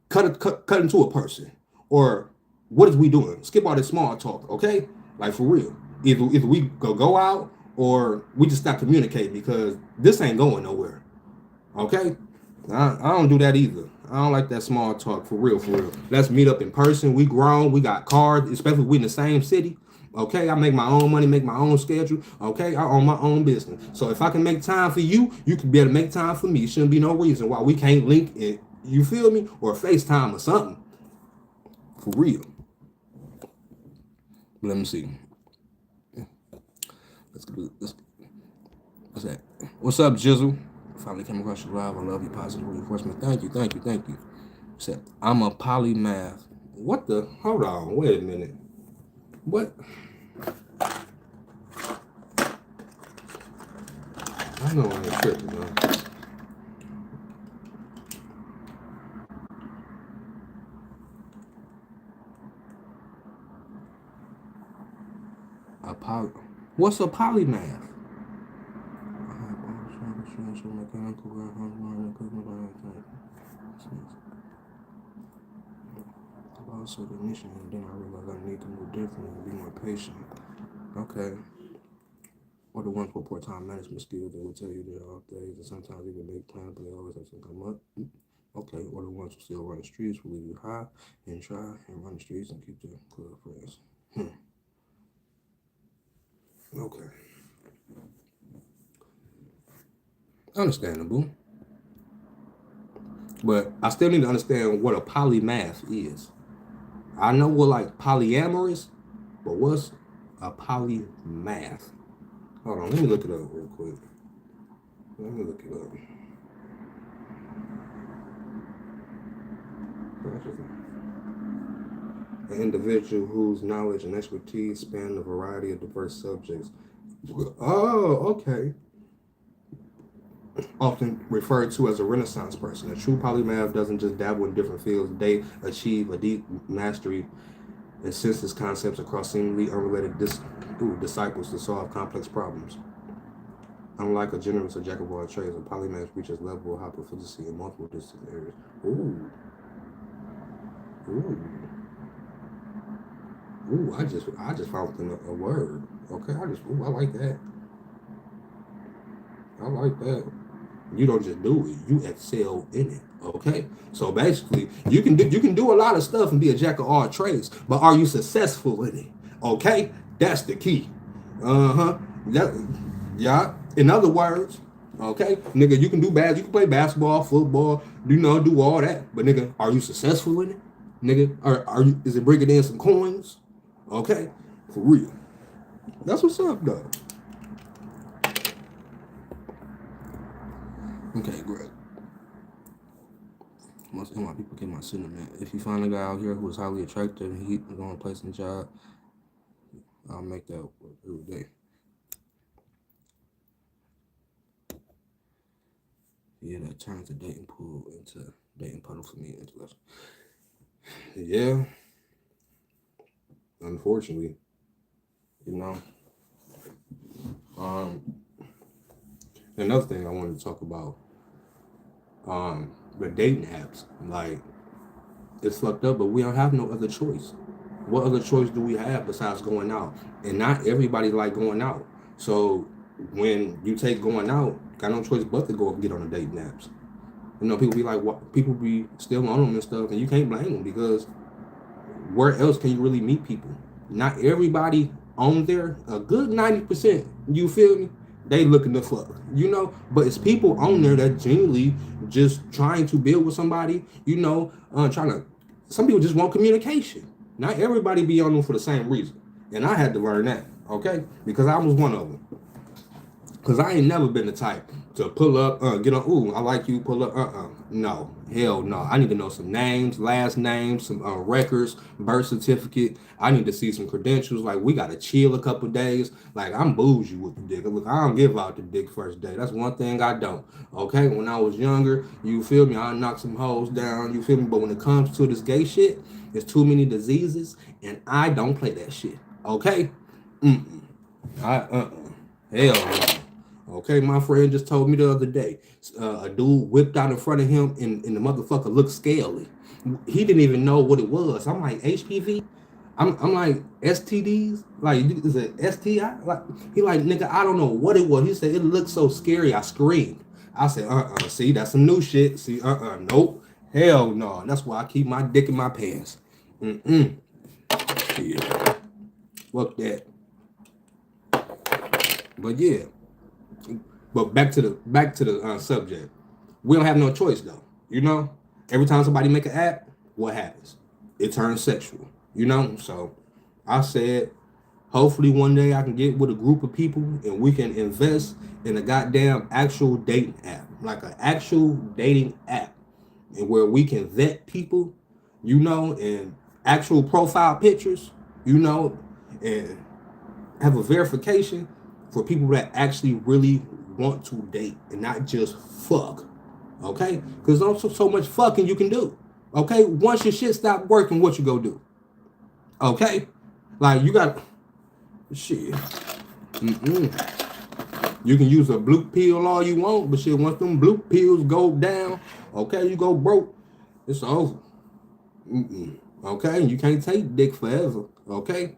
cut into a person, or what is we doing? Skip all this small talk, okay? Like for real. Either we go out, or we just stop communicating because this ain't going nowhere. Okay? I don't do that either. I don't like that small talk, for real, for real. Let's meet up in person. We grown. We got cars, especially if we in the same city. Okay, I make my own money, make my own schedule. Okay, I own my own business. So if I can make time for you, you can be able to make time for me. It shouldn't be no reason why we can't link it. You feel me? Or FaceTime or something. For real. Let me see. Let's do this. What's that? What's up, Jizzle? Finally came across your live. I love you. Positive reinforcement. Thank you. Said, I'm a polymath. What the? Hold on. Wait a minute. What? I know I ain't tripping, man. What's a polymath? Also the mission, and then I realized I need to move differently and be more patient. Okay. Or the ones with poor time management skills, they will tell you they're off days and sometimes even make plans, but they always have to come up. Okay. Or the ones who still run the streets will leave you high and try and run the streets and keep their club friends. Okay. Understandable. But I still need to understand what a polymath is. I know what like polyamorous, but what's a polymath? Hold on, let me look it up real quick. Let me look it up. An individual whose knowledge and expertise span a variety of diverse subjects. Oh, okay. Often referred to as a Renaissance person. A true polymath doesn't just dabble in different fields. They achieve a deep mastery and senses concepts across seemingly unrelated disciples to solve complex problems. Unlike a generous or jack of all trades, a polymath reaches level of high proficiency in multiple distant areas. Ooh. Ooh. Ooh, I just found a word. Okay, I like that. I like that. You don't just do it; you excel in it. Okay, so basically, you can do a lot of stuff and be a jack of all trades, but are you successful in it? Okay, that's the key. Uh-huh. That, yeah. In other words, okay, nigga, you can do bad. You can play basketball, football, do all that, but nigga, are you successful in it? Nigga, are you? Is it bringing in some coins? Okay, for real. That's what's up, though. Okay, great. Most of my people get my sentiment. If you find a guy out here who is highly attractive and he's going to place in the job, I'll make that work every day. Yeah, that turns the dating pool into dating puddle for me. Yeah, unfortunately, you know. Um, Another thing I wanted to talk about, the dating apps. Like, it's fucked up, but we don't have no other choice. What other choice do we have besides going out? And not everybody like going out. So when you take going out, got no choice but to go and get on the dating apps. People be like, what? People be still on them and stuff, and you can't blame them because where else can you really meet people? Not everybody on there. A good 90%. You feel me? They looking to fuck, But it's people on there that genuinely just trying to build with somebody, trying to. Some people just want communication. Not everybody be on them for the same reason, and I had to learn that, okay? Because I was one of them. Cause I ain't never been the type to pull up, get on. Ooh, I like you. Pull up. No, hell no. I need to know some names, last names, some records, birth certificate. I need to see some credentials. Like we gotta chill a couple days. Like I'm bougie with the dick. Look, I don't give out the dick first day. That's one thing I don't. Okay, when I was younger, you feel me? I knocked some hoes down. You feel me? But when it comes to this gay shit, there's too many diseases, and I don't play that shit. Okay. I hell no. Okay, my friend just told me the other day, a dude whipped out in front of him, and the motherfucker looked scaly. He didn't even know what it was. I'm like HPV. I'm like STDs. Like is it STI? Like he like nigga. I don't know what it was. He said it looked so scary. I screamed. I said See, that's some new shit. See, nope. Hell no. That's why I keep my dick in my pants. Yeah. Fuck that. But yeah. But back to the subject. We don't have no choice though. Every time somebody make an app, what happens? It turns sexual. So I said, hopefully one day I can get with a group of people and we can invest in a goddamn actual dating app, like an actual dating app, and where we can vet people, and actual profile pictures, and have a verification for people that actually really want to date and not just fuck. Okay? Because there's also so much fucking you can do. Okay? Once your shit stop working, what you go do? Okay? Like you got shit. You can use a blue pill all you want, but shit, once them blue pills go down, okay, you go broke, it's over. Okay, you can't take dick forever. Okay,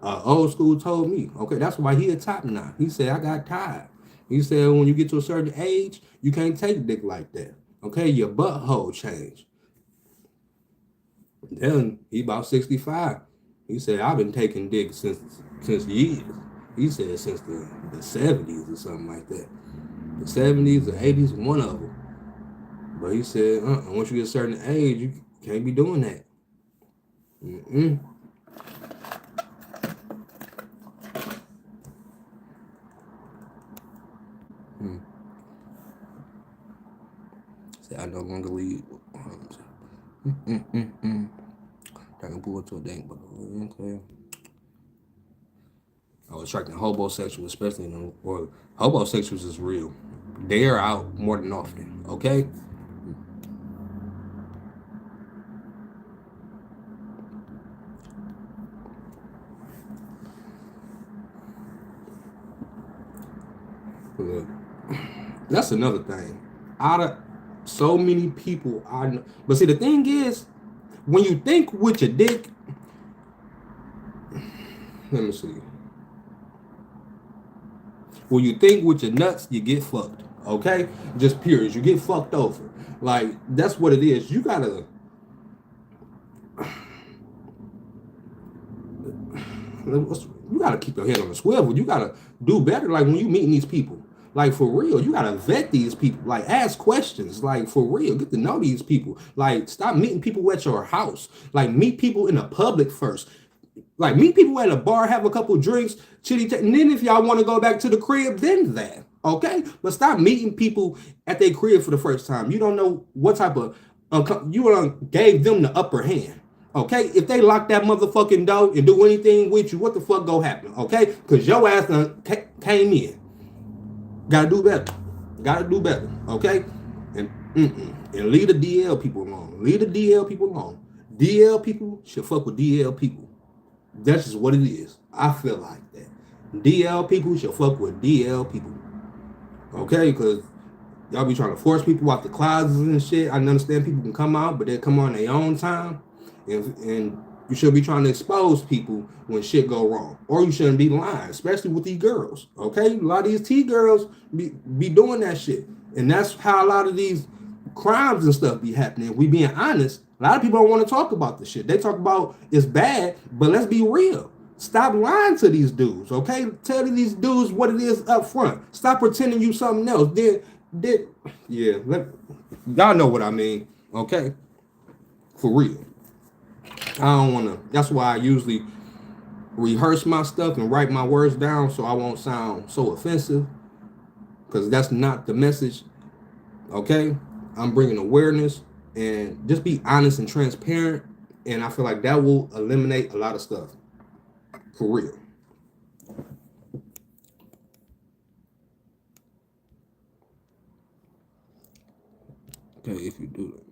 old school told me. Okay, that's why he a top now. He said I got tired. He said when you get to a certain age, you can't take dick like that. Okay, your butthole changed. Then he about 65. He said I've been taking dick since years. He said since the 70s or something like that. The 70s or 80s, one of them. But he said, once you get a certain age, you can't be doing that. Said I no longer lead. I can pull it to a dang, but okay. I was attracting hobosexuals, especially in the world. Hobosexuals is real. They are out more than often. Okay. Look, that's another thing. Out of so many people I know, but see the thing is, when you think with your dick, let me see. When you think with your nuts, you get fucked. Okay, just period. You get fucked over. Like that's what it is. You gotta keep your head on the swivel. You gotta do better. Like when you meeting these people, like for real, you gotta vet these people. Like ask questions. Like for real, get to know these people. Like stop meeting people at your house. Like meet people in the public first. Like meet people at a bar, have a couple drinks, chitty chat, and then if y'all want to go back to the crib, then that. Okay, but stop meeting people at their crib for the first time. You don't know what type of you gave them the upper hand. Okay, if they lock that motherfucking door and do anything with you, what the fuck go happen? Okay, because your ass came in. Gotta do better. Gotta do better. Okay, and and leave the DL people alone. Leave the DL people alone. DL people should fuck with DL people. That's just what it is. I feel like that. DL people should fuck with DL people. Okay, because y'all be trying to force people out the closets and shit. I understand people can come out, but they come on their own time. And you should be trying to expose people when shit go wrong. Or you shouldn't be lying, especially with these girls. Okay? A lot of these T girls be doing that shit. And that's how a lot of these crimes and stuff be happening. We being honest. A lot of people don't want to talk about the shit. They talk about it's bad, but let's be real. Stop lying to these dudes, okay? Tell these dudes what it is up front. Stop pretending you something else. Y'all know what I mean, okay? For real. I don't want to. That's why I usually rehearse my stuff and write my words down so I won't sound so offensive, because that's not the message, okay? I'm bringing awareness and just be honest and transparent, and I feel like that will eliminate a lot of stuff. For real. Okay, if you do that.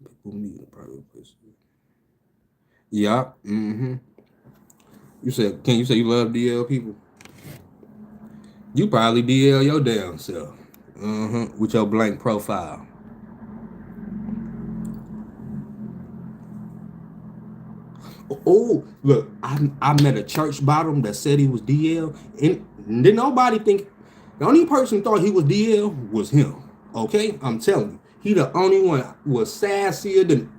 People meet in a private place. Yeah. Mm-hmm. Can you say you love DL people? You probably DL your damn self. With your blank profile. Oh, look, I met a church bottom that said he was DL, and didn't nobody think. The only person thought he was DL was him. Okay, I'm telling you, he the only one was sassier than.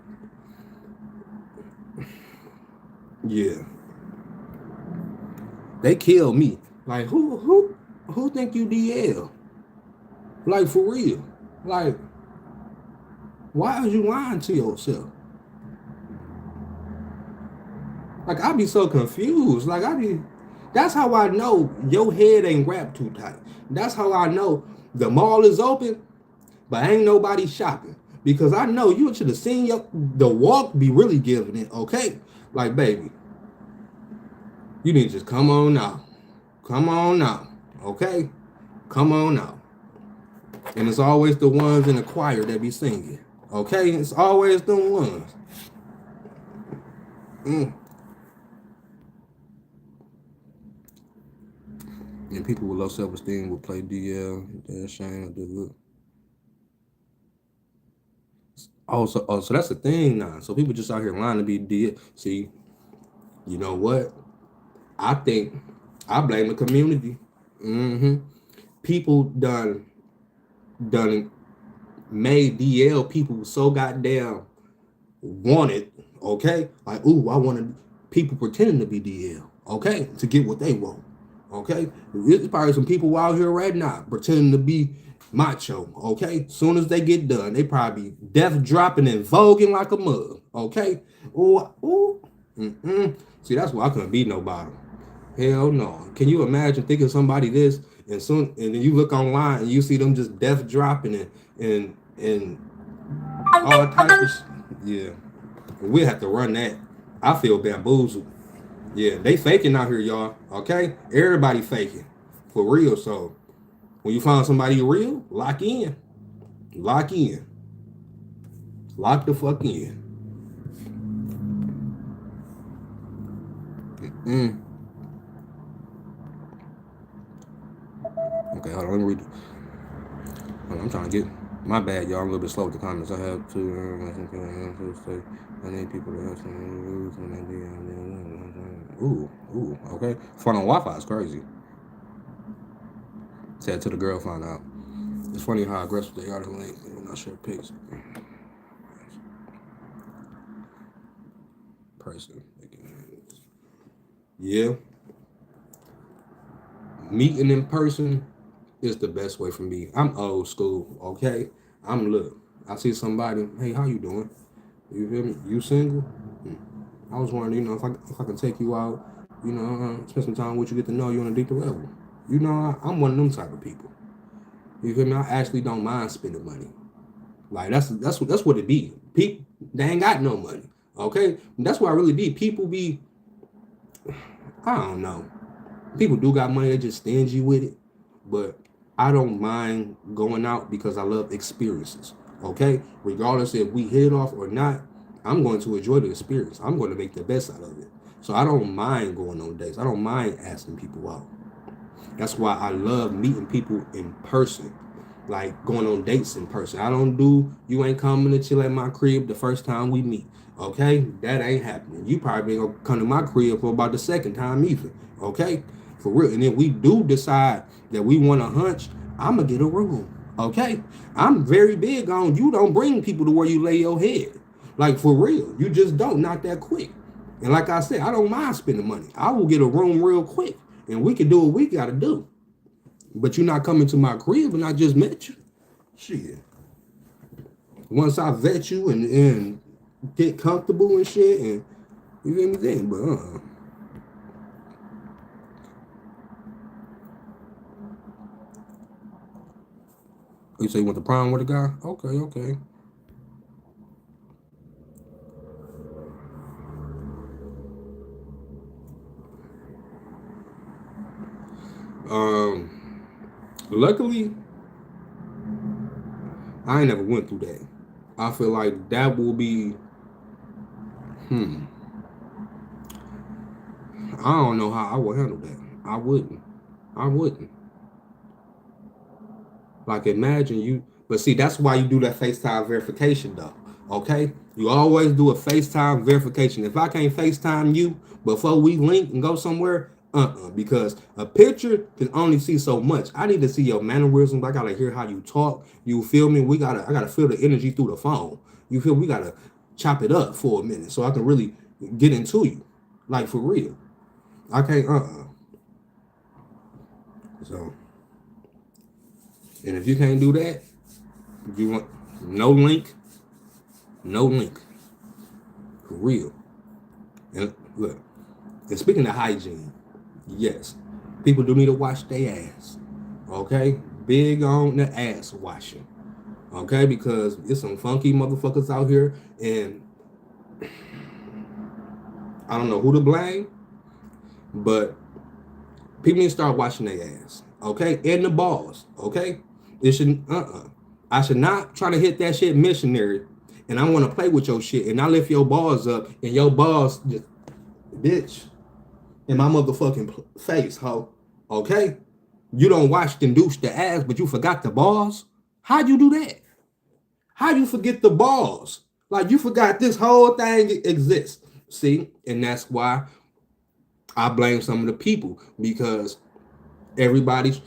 Yeah, they killed me. Like who think you DL? Like for real? Like why are you lying to yourself? Like I be so confused. Like that's how I know your head ain't wrapped too tight. That's how I know the mall is open, but ain't nobody shopping. Because I know you should have seen the walk be really giving it, okay? Like, baby, you need to just come on out. Come on out, okay? Come on out. And it's always the ones in the choir that be singing, okay? It's always the ones. And people with low self-esteem will play DL. They're ashamed to do it. So that's the thing now. So people just out here lying to be DL. See, you know what? I think I blame the community. People done made DL people so goddamn wanted, okay? Like, ooh, I wanted people pretending to be DL, okay? To get what they want. Okay, there's probably some people out here right now pretending to be macho. Okay, soon as they get done, they probably death dropping and voguing like a mug. Okay, See, that's why I couldn't be nobody. Hell no. Can you imagine thinking somebody this and then you look online and you see them just death dropping and all type of shit. Yeah, we have to run that. I feel bamboozled. Yeah, they faking out here, y'all. Okay? Everybody faking. For real. So when you find somebody real, lock in. Lock in. Lock the fuck in. Mm. Okay, hold on. Let me read. Hold on, I'm trying to get. My bad, y'all. I'm a little bit slow with the comments. I have to. I need people to have some rules when they do. Ooh. Okay. Fun on Wi-Fi is crazy. Said to the girl, find out. It's funny how aggressive they are to link when I share pics. Person. Yeah. Meeting in person is the best way for me. I'm old school, okay? Look. I see somebody, hey, how you doing? You feel me? You single? I was wondering, if I can take you out, spend some time with you, get to know you on a deeper level. I'm one of them type of people. You feel me? I actually don't mind spending money. Like that's what it be. People they ain't got no money. Okay, that's what I really be. People be, I don't know. People do got money. They just stingy with it. But I don't mind going out because I love experiences. Okay, regardless if we hit it off or not, I'm going to enjoy the experience. I'm going to make the best out of it. So I don't mind going on dates. I don't mind asking people out. That's why I love meeting people in person, like going on dates in person. I don't do, you ain't coming to chill at my crib the first time we meet. Okay? That ain't happening. You probably ain't gonna come to my crib for about the second time either. Okay? For real. And if we do decide that we want to hunch, I'm gonna get a room. Okay? I'm very big on you don't bring people to where you lay your head. Like for real. You just don't, not that quick. And like I said, I don't mind spending money. I will get a room real quick and we can do what we gotta do. But you're not coming to my crib and I just met you. Shit. Once I vet you and get comfortable and shit, and you feel me then, but you say you went to prom with a guy? Okay. Um, luckily, I ain't never went through that. I feel like that will be, hmm, I don't know how I would handle that. I wouldn't. I wouldn't. Like imagine you, but see that's why you do that FaceTime verification though. Okay, you always do a FaceTime verification. If I can't FaceTime you before we link and go somewhere, because a picture can only see so much. I need to see your mannerisms. I gotta hear how you talk. You feel me? I gotta feel the energy through the phone. You feel? We gotta chop it up for a minute so I can really get into you, like for real. I can't. So, and if you can't do that, you want no link, no link. For real. And look, and speaking of hygiene, yes, people do need to wash their ass. Okay? Big on the ass washing. Okay? Because there's some funky motherfuckers out here, and I don't know who to blame, but people need to start washing their ass. Okay? And the balls. Okay? It should, I should not try to hit that shit missionary, and I want to play with your shit, and I lift your balls up, and your balls just, bitch, in my motherfucking face, ho. Okay? You don't wash and douche the ass, but you forgot the balls? How'd you do that? How'd you forget the balls? Like you forgot this whole thing exists. See? And that's why I blame some of the people because everybody's,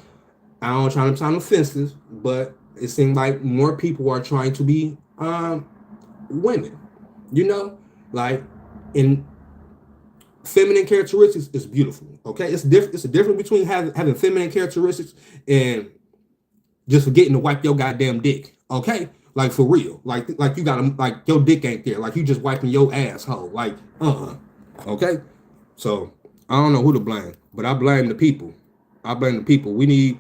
I don't try to sound offensive, but it seems like more people are trying to be women. You know? Like in feminine characteristics is beautiful. Okay, it's different. It's a difference between having feminine characteristics and just forgetting to wipe your goddamn dick. Okay, like for real. Like you gotta like your dick ain't there. Like you just wiping your asshole. Like Okay, so I don't know who to blame, but I blame the people. I blame the people. We need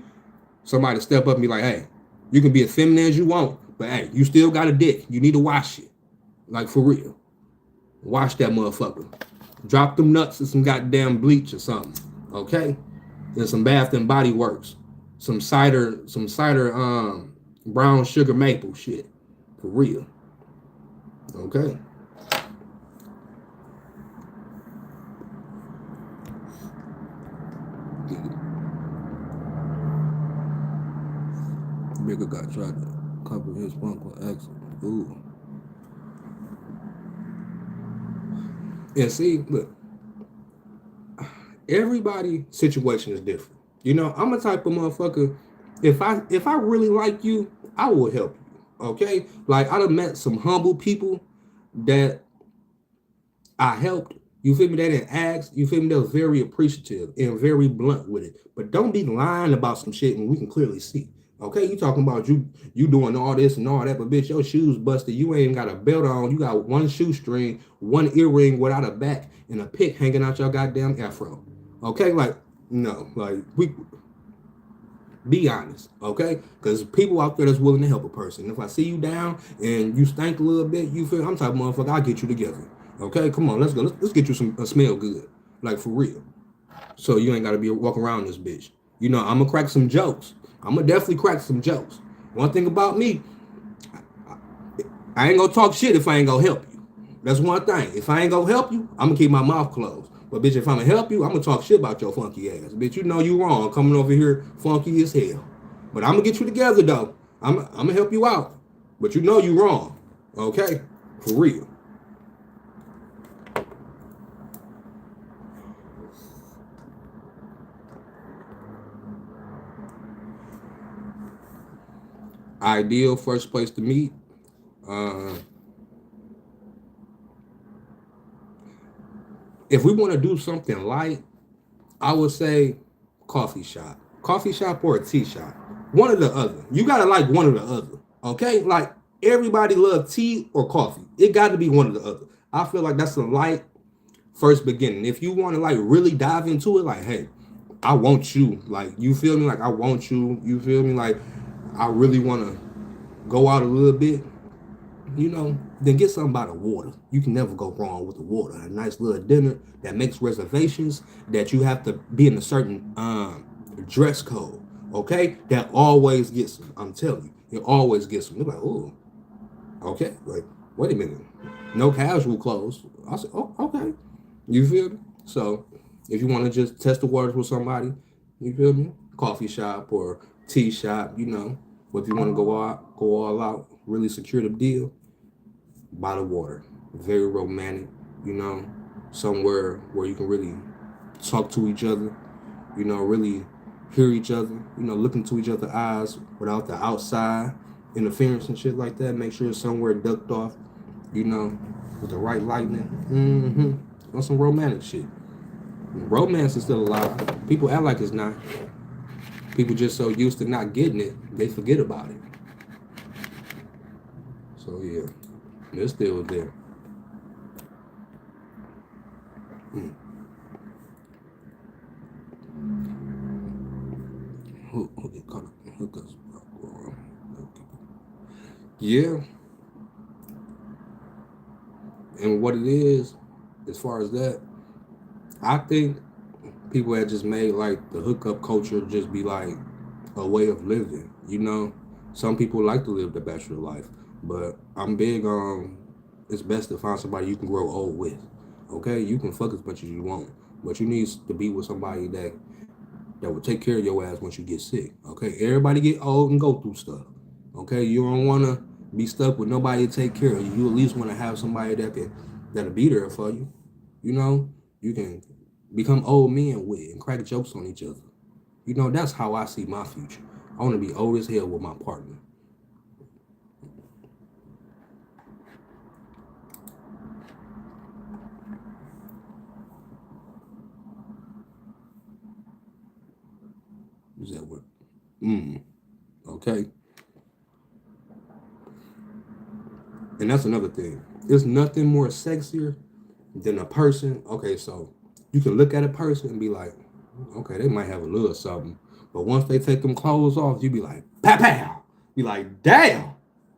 somebody to step up and be like, hey, you can be as feminine as you want, but hey, you still got a dick. You need to wash it. Like for real. Wash that motherfucker. Drop them nuts in some goddamn bleach or something. Okay? And some Bath and Body Works. Some cider, brown sugar maple shit. For real. Okay? get it. Bigger guy tried to cover his punk with accent. Ooh. And see, look, everybody situation is different. You know, I'm a type of motherfucker. If I really like you, I will help you. Okay? Like I done met some humble people that I helped. You feel me? They didn't ask. You feel me? They was very appreciative and very blunt with it. But don't be lying about some shit when we can clearly see. Okay, you talking about you doing all this and all that, but bitch, your shoes busted. You ain't got a belt on. You got one shoestring, one earring without a back, and a pick hanging out your goddamn afro. Okay, like no, like we be honest, okay? Because people out there that's willing to help a person. If I see you down and you stink a little bit, you feel I'm type of motherfucker. I'll get you together. Okay, come on, let's go. Let's get you some smell good, like for real. So you ain't gotta be walking around this bitch. You know, I'm gonna crack some jokes. I'm gonna definitely crack some jokes. One thing about me, I ain't gonna talk shit if I ain't gonna help you. That's one thing. If I ain't gonna help you, I'm gonna keep my mouth closed. But bitch, if I'm gonna help you, I'm gonna talk shit about your funky ass. Bitch, you know you wrong coming over here funky as hell. But I'm gonna get you together though. I'm gonna help you out. But you know you wrong. Okay? For real. Ideal first place to meet. If we want to do something light, I would say coffee shop or a tea shop, one or the other. You gotta like one or the other, okay? Like everybody loves tea or coffee. It got to be one or the other. I feel like that's a light first beginning. If you want to like really dive into it, like hey, I want you, like you feel me? Like I want you. You feel me? Like I really want to go out a little bit. You know, then get something by the water. You can never go wrong with the water. A nice little dinner that makes reservations, that you have to be in a certain dress code, okay? That always gets them. I'm telling you, it always gets them. They're like, oh, okay. Like, wait a minute. No casual clothes. I said, oh, okay. You feel me? So, if you want to just test the waters with somebody, you feel me? Coffee shop or tea shop, you know. But if you want to go all out, really secure the deal, by the water. Very romantic, you know, somewhere where you can really talk to each other, you know, really hear each other, you know, look into each other's eyes without the outside interference and shit like that. Make sure it's somewhere ducked off, you know, with the right lighting. On some romantic shit. Romance is still alive. People act like it's not. People just so used to not getting it, they forget about it. So yeah, it's still there. Who get caught up in hookups? Yeah, and what it is, as far as that, I think people had just made like the hookup culture just be like a way of living. You know, some people like to live the bachelor life, but I'm big on it's best to find somebody you can grow old with. Okay, you can fuck as much as you want, but you need to be with somebody that will take care of your ass once you get sick. Okay, everybody get old and go through stuff. Okay, you don't want to be stuck with nobody to take care of you. You at least want to have somebody that'll be there for you. You know, you can become old men with and crack jokes on each other. You know, that's how I see my future. I want to be old as hell with my partner. Is that what? Okay. And that's another thing. There's nothing more sexier than a person. Okay, so you can look at a person and be like, okay, they might have a little something. But once they take them clothes off, you be like, pow pow. Be like, damn,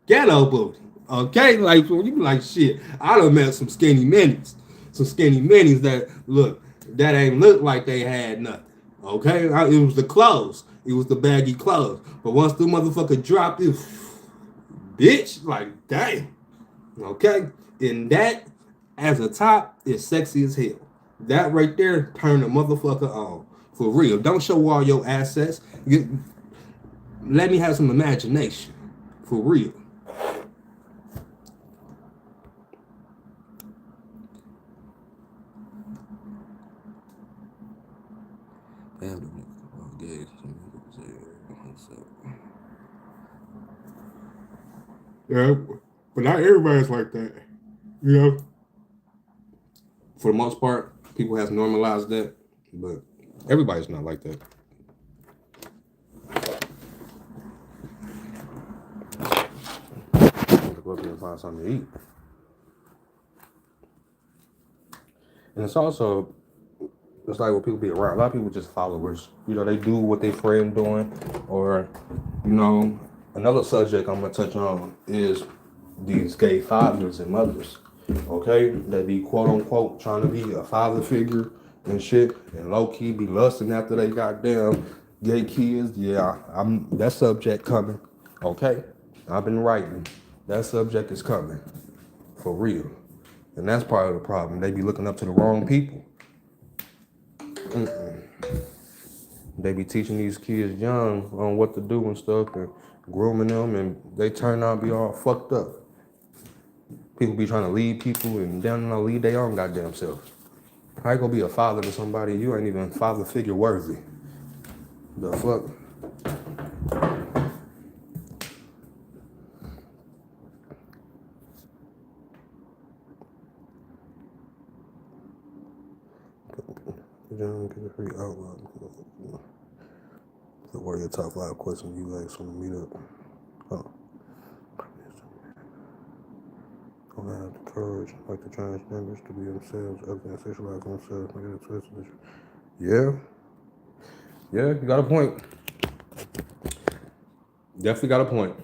ghetto booty. Okay, like you be like, shit. I done met some skinny minis. Some skinny minis that look, that ain't look like they had nothing. Okay, it was the clothes. It was the baggy clothes. But once the motherfucker dropped it, bitch, like damn. Okay, and that as a top is sexy as hell. That right there turn the motherfucker on. For real. Don't show all your assets. Let me have some imagination. For real. Yeah, but not everybody's like that. You know? For the most part, people have normalized that, but everybody's not like that. Go up here and find something to eat. And it's also, it's like when people be around, a lot of people just followers. You know, they do what they friend doing, or, you know, another subject I'm gonna touch on is these gay fathers and mothers. Okay, they be quote unquote trying to be a father figure and shit, and low key be lusting after they goddamn gay kids. Yeah, I'm that subject coming. Okay, I've been writing. That subject is coming for real, and that's part of the problem. They be looking up to the wrong people. They be teaching these kids young on what to do and stuff, and grooming them, and they turn out to be all fucked up. People be trying to lead people, and they don't know lead their own goddamn self. How you gonna be a father to somebody you ain't even father figure worthy? The fuck? John, get a free outlook. The warrior top 5 questions you ask on the meetup. Oh. Don't have the courage, like the transgenders, to be themselves, other than sexualize themselves, make it a twist. Yeah. Yeah, you got a point. Definitely got a point.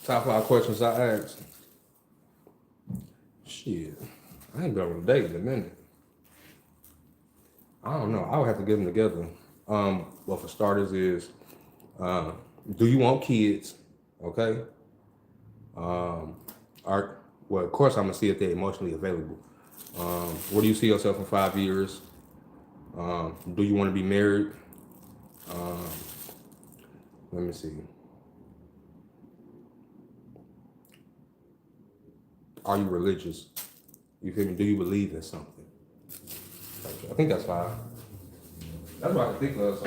Top 5 questions I asked. Shit. I ain't been on a date in a minute. I don't know. I would have to get them together. Well, for starters is, do you want kids? Okay. Well, of course, I'm gonna see if they're emotionally available. Where do you see yourself in 5 years? Do you want to be married? Let me see. Are you religious? You feel me? Do you believe in something? I think that's 5. That's what I can think of.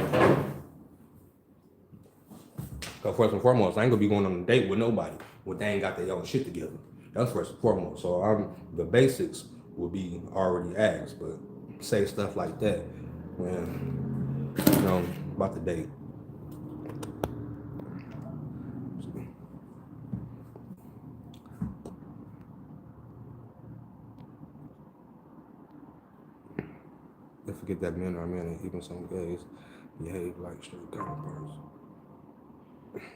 So first and foremost, I ain't gonna be going on a date with nobody when they ain't got their own shit together. That's first and foremost. So the basics will be already asked, but say stuff like that when about the date. They forget that men are men, and even some gays behave like straight counterparts.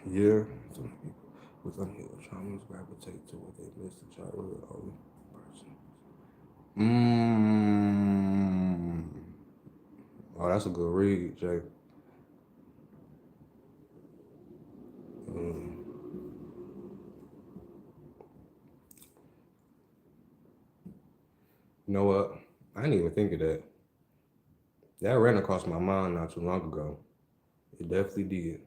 Yeah, some people with unhealed traumas gravitate to what they missed in childhood or person. Oh, that's a good read, Jay. You know what? I didn't even think of that. That ran across my mind not too long ago. It definitely did.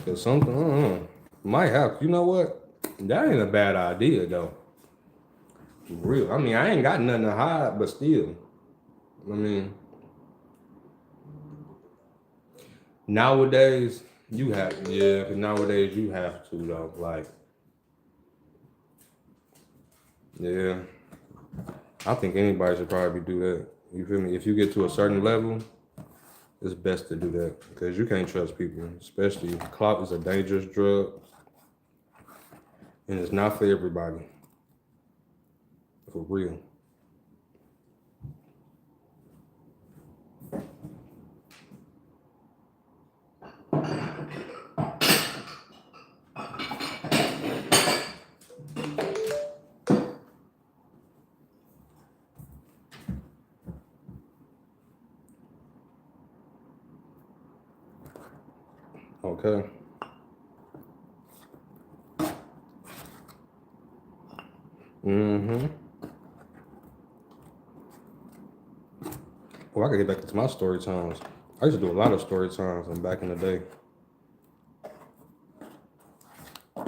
Cause something, I don't know. Might have. You know what? That ain't a bad idea though. For real. I mean, I ain't got nothing to hide, but still. I mean, nowadays you have, yeah. Nowadays you have to though. Like, yeah. I think anybody should probably do that. You feel me? If you get to a certain level, it's best to do that because you can't trust people, especially clout is a dangerous drug, and it's not for everybody. For real. Okay. Mm-hmm. Well, I gotta get back into my story times. I used to do a lot of story times back in the day. I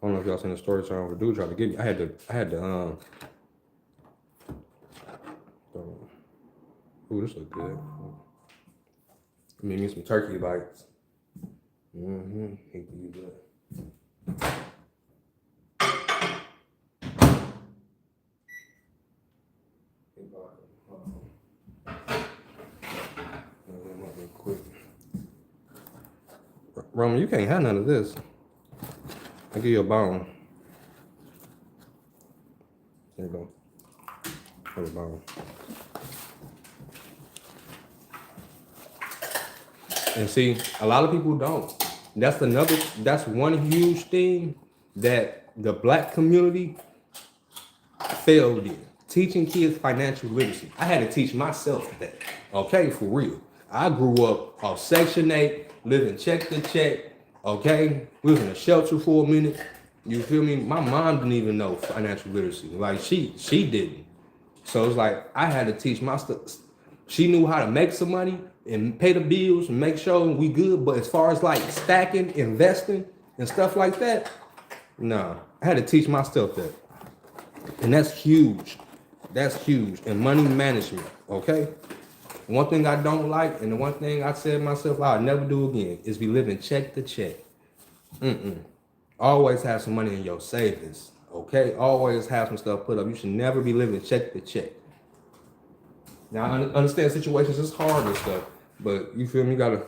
don't know if y'all seen the story time where the dude tried to get me. Ooh, this look good. Made me some turkey bites. Mm-hmm. Hate to use that. Quick. Roman, you can't have none of this. I'll give you a bone. There you go. Have a bone. And see, a lot of people don't. That's one huge thing that the black community failed in. Teaching kids financial literacy. I had to teach myself that. Okay, for real. I grew up off Section 8, living check to check. Okay, we was in a shelter for a minute. You feel me? My mom didn't even know financial literacy. Like she didn't. So it's like I had to teach my stuff. She knew how to make some money and pay the bills and make sure we good. But as far as like stacking, investing, and stuff like that, no. I had to teach myself that. And that's huge. That's huge. And money management, okay? One thing I don't like, and the one thing I said myself I'll never do again, is be living check to check. Always have some money in your savings, okay? Always have some stuff put up. You should never be living check to check. Now, I understand situations is hard and stuff, but you feel me? You gotta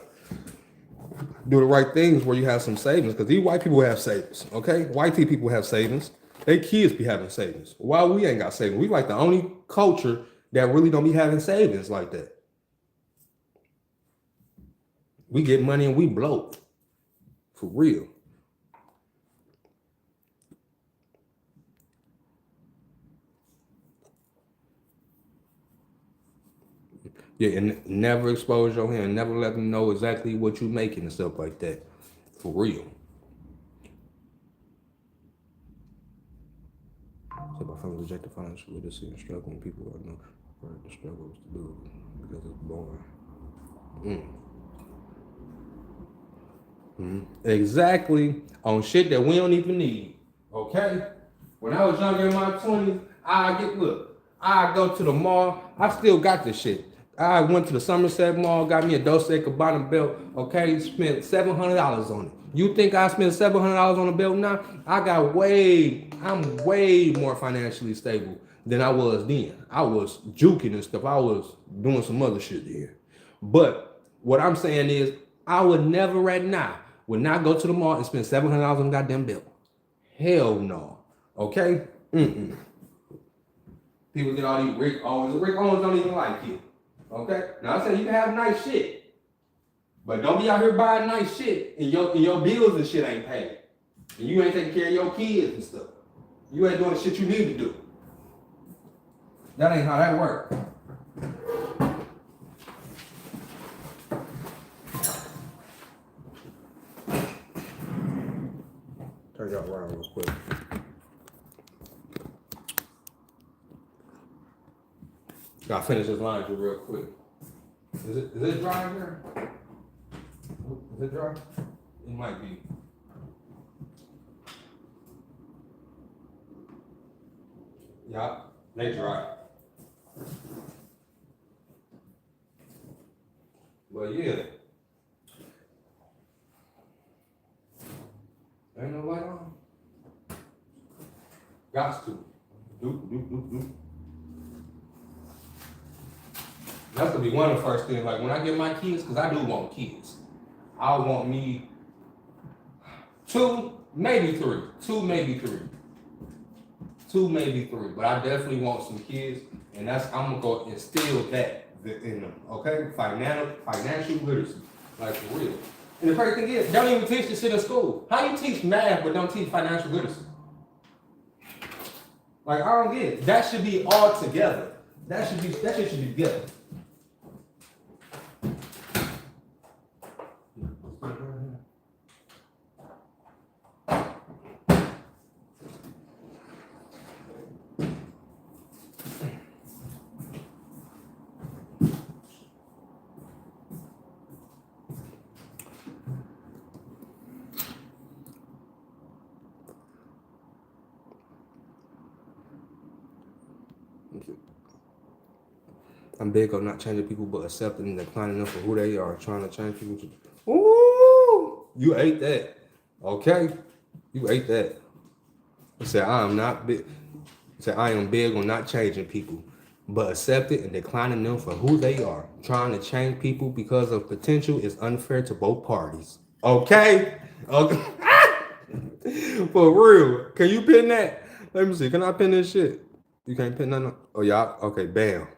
do the right things where you have some savings, because these white people have savings, okay? White people have savings. They kids be having savings. Why we ain't got savings? We like the only culture that really don't be having savings like that. We get money and we blow. For real. Yeah, and never expose your hand. Never let them know exactly what you're making and stuff like that. For real. So my family rejected financial literacy and struggling people I know the struggle is to do it because it's boring. Exactly, on shit that we don't even need. Okay? When I was younger in my 20s, I go to the mall. I still got this shit. I went to the Somerset Mall, got me a Dolce & Gabbana belt. Okay, spent $700 on it. You think I spent $700 on a belt now? I'm way more financially stable than I was then. I was juking and stuff. I was doing some other shit there. But what I'm saying is, I would never right now would not go to the mall and spend $700 on a goddamn belt. Hell no. Okay? People get all these Rick Owens. Rick Owens don't even like you. Okay? Now I say you can have nice shit, but don't be out here buying nice shit and your bills and shit ain't paid. And you ain't taking care of your kids and stuff. You ain't doing the shit you need to do. That ain't how that works. Turn y'all around real quick. Gotta finish this laundry real quick. Is it dry in here? Is it dry? It might be. Yeah, they dry. But yeah. Ain't no light on? Got to. Do. That's gonna be one of the first things. Like when I get my kids, because I do want kids. I want me 2, maybe 3. 2, maybe 3. 2, maybe 3. But I definitely want some kids, and I'm gonna go instill that in them. Okay, financial literacy, like for real. And the crazy thing is, don't even teach this shit in school. How you teach math but don't teach financial literacy? Like I don't get it. That should be all together. That shit should be together. I'm big on not changing people, but accepting and declining them for who they are. Trying to change people. Ooh, you ate that. Okay, you ate that. I said I am not big. I said I am big on not changing people, but accepting and declining them for who they are. Trying to change people because of potential is unfair to both parties. Okay, okay. For real. Can you pin that? Let me see. Can I pin this shit? You can't pin nothing. Oh yeah. Okay. Bam.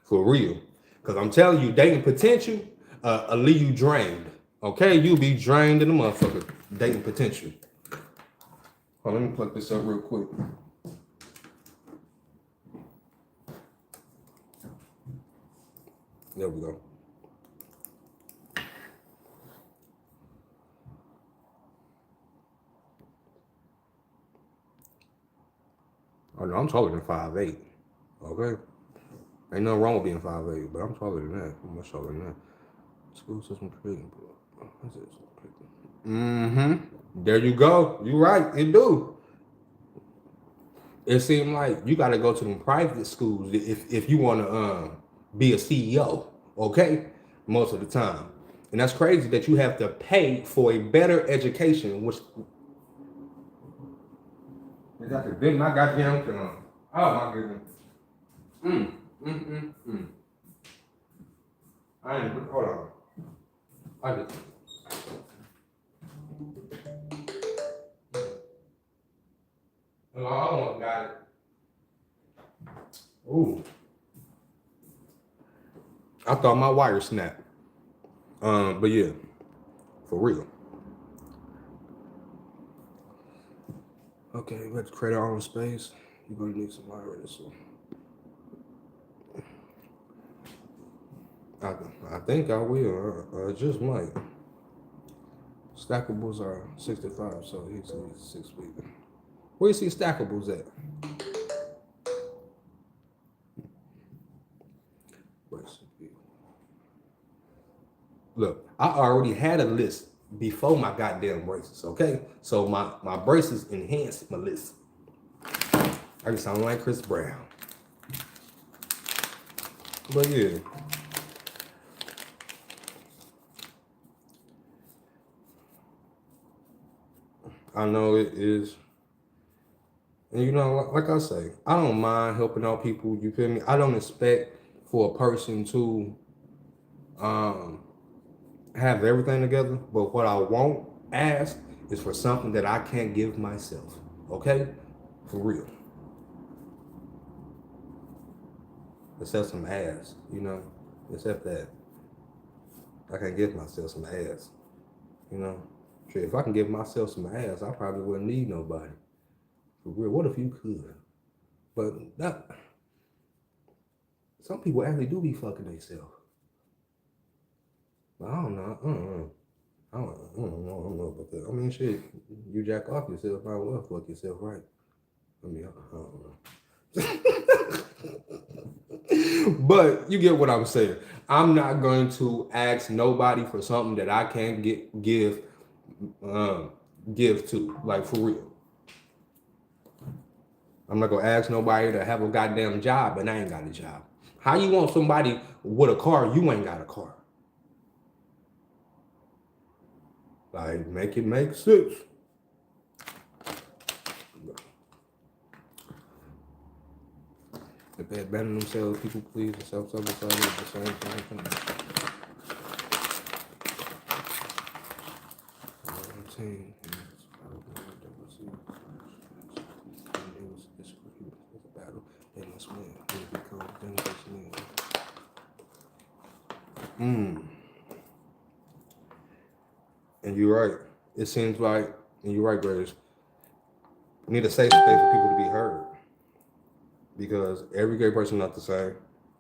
For real. Because I'm telling you, dating potential will leave you drained. Okay? You'll be drained in the motherfucker. Dating potential. Hold on, let me plug this up real quick. There we go. Oh no, I'm taller than 5'8". Okay? Ain't nothing wrong with being 5'8", but I'm taller than that. I'm much taller than that. School system creating. Mm-hmm. There you go. You right. It do. It seemed like you got to go to them private schools if you want to be a CEO. Okay, most of the time, and that's crazy that you have to pay for a better education. Which is that the big my goddamn thing. Oh my goodness. Mm. Mm. Mm. Mm. I ain't. Hold on. I just. I almost got it. Ooh. I thought my wire snapped. But yeah, for real. Okay, let's create our own space. You're gonna need some wire. So I think I will. I just might. Stackables are 65, so he's 6 feet. Where you see stackables at? Look, I already had a list before my goddamn braces, okay? So my braces enhanced my list. I just sound like Chris Brown. But yeah. I know it is. And you know, like I say, I don't mind helping out people, you feel me? I don't expect for a person to have everything together, but what I won't ask is for something that I can't give myself. Okay? For real. Except some ass, you know? Except that. I can't give myself some ass. You know? Shit, if I can give myself some ass, I probably wouldn't need nobody. For real. What if you could? But that some people actually do be fucking themselves. But I don't know. I don't know about that. I mean, shit, you jack off yourself, might well fuck yourself right. I mean, I don't know. But you get what I'm saying. I'm not going to ask nobody for something that I can't give to, like for real. I'm not gonna ask nobody to have a goddamn job and I ain't got a job. How you want somebody with a car, you ain't got a car? Like, make it make sense. If they abandon themselves, people please, and self-sabotage at the same time. And you're right. It seems like, and you're right, Grace, we need a safe space for people to be heard. Because every gay person not the same.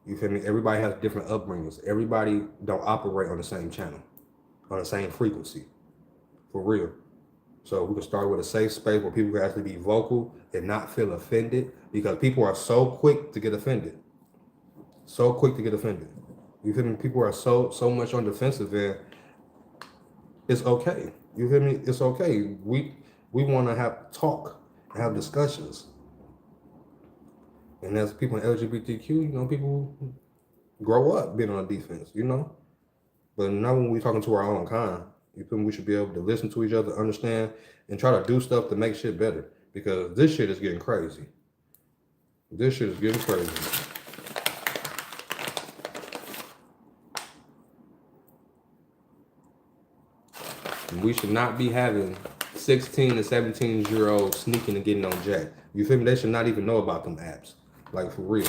You feel me? Everybody has different upbringings. Everybody don't operate on the same channel, on the same frequency. For real. So we can start with a safe space where people can actually be vocal and not feel offended, because people are so quick to get offended. So quick to get offended. You feel me? People are so much on defensive, and it's okay. You feel me? It's okay. We want to have talk, have discussions. And as people in LGBTQ, you know, people grow up being on the defense, you know. But not when we're talking to our own kind. You feel me? We should be able to listen to each other, understand, and try to do stuff to make shit better. Because this shit is getting crazy. This shit is getting crazy. We should not be having 16 to 17-year-olds sneaking and getting on Jack. You feel me? They should not even know about them apps. Like, for real.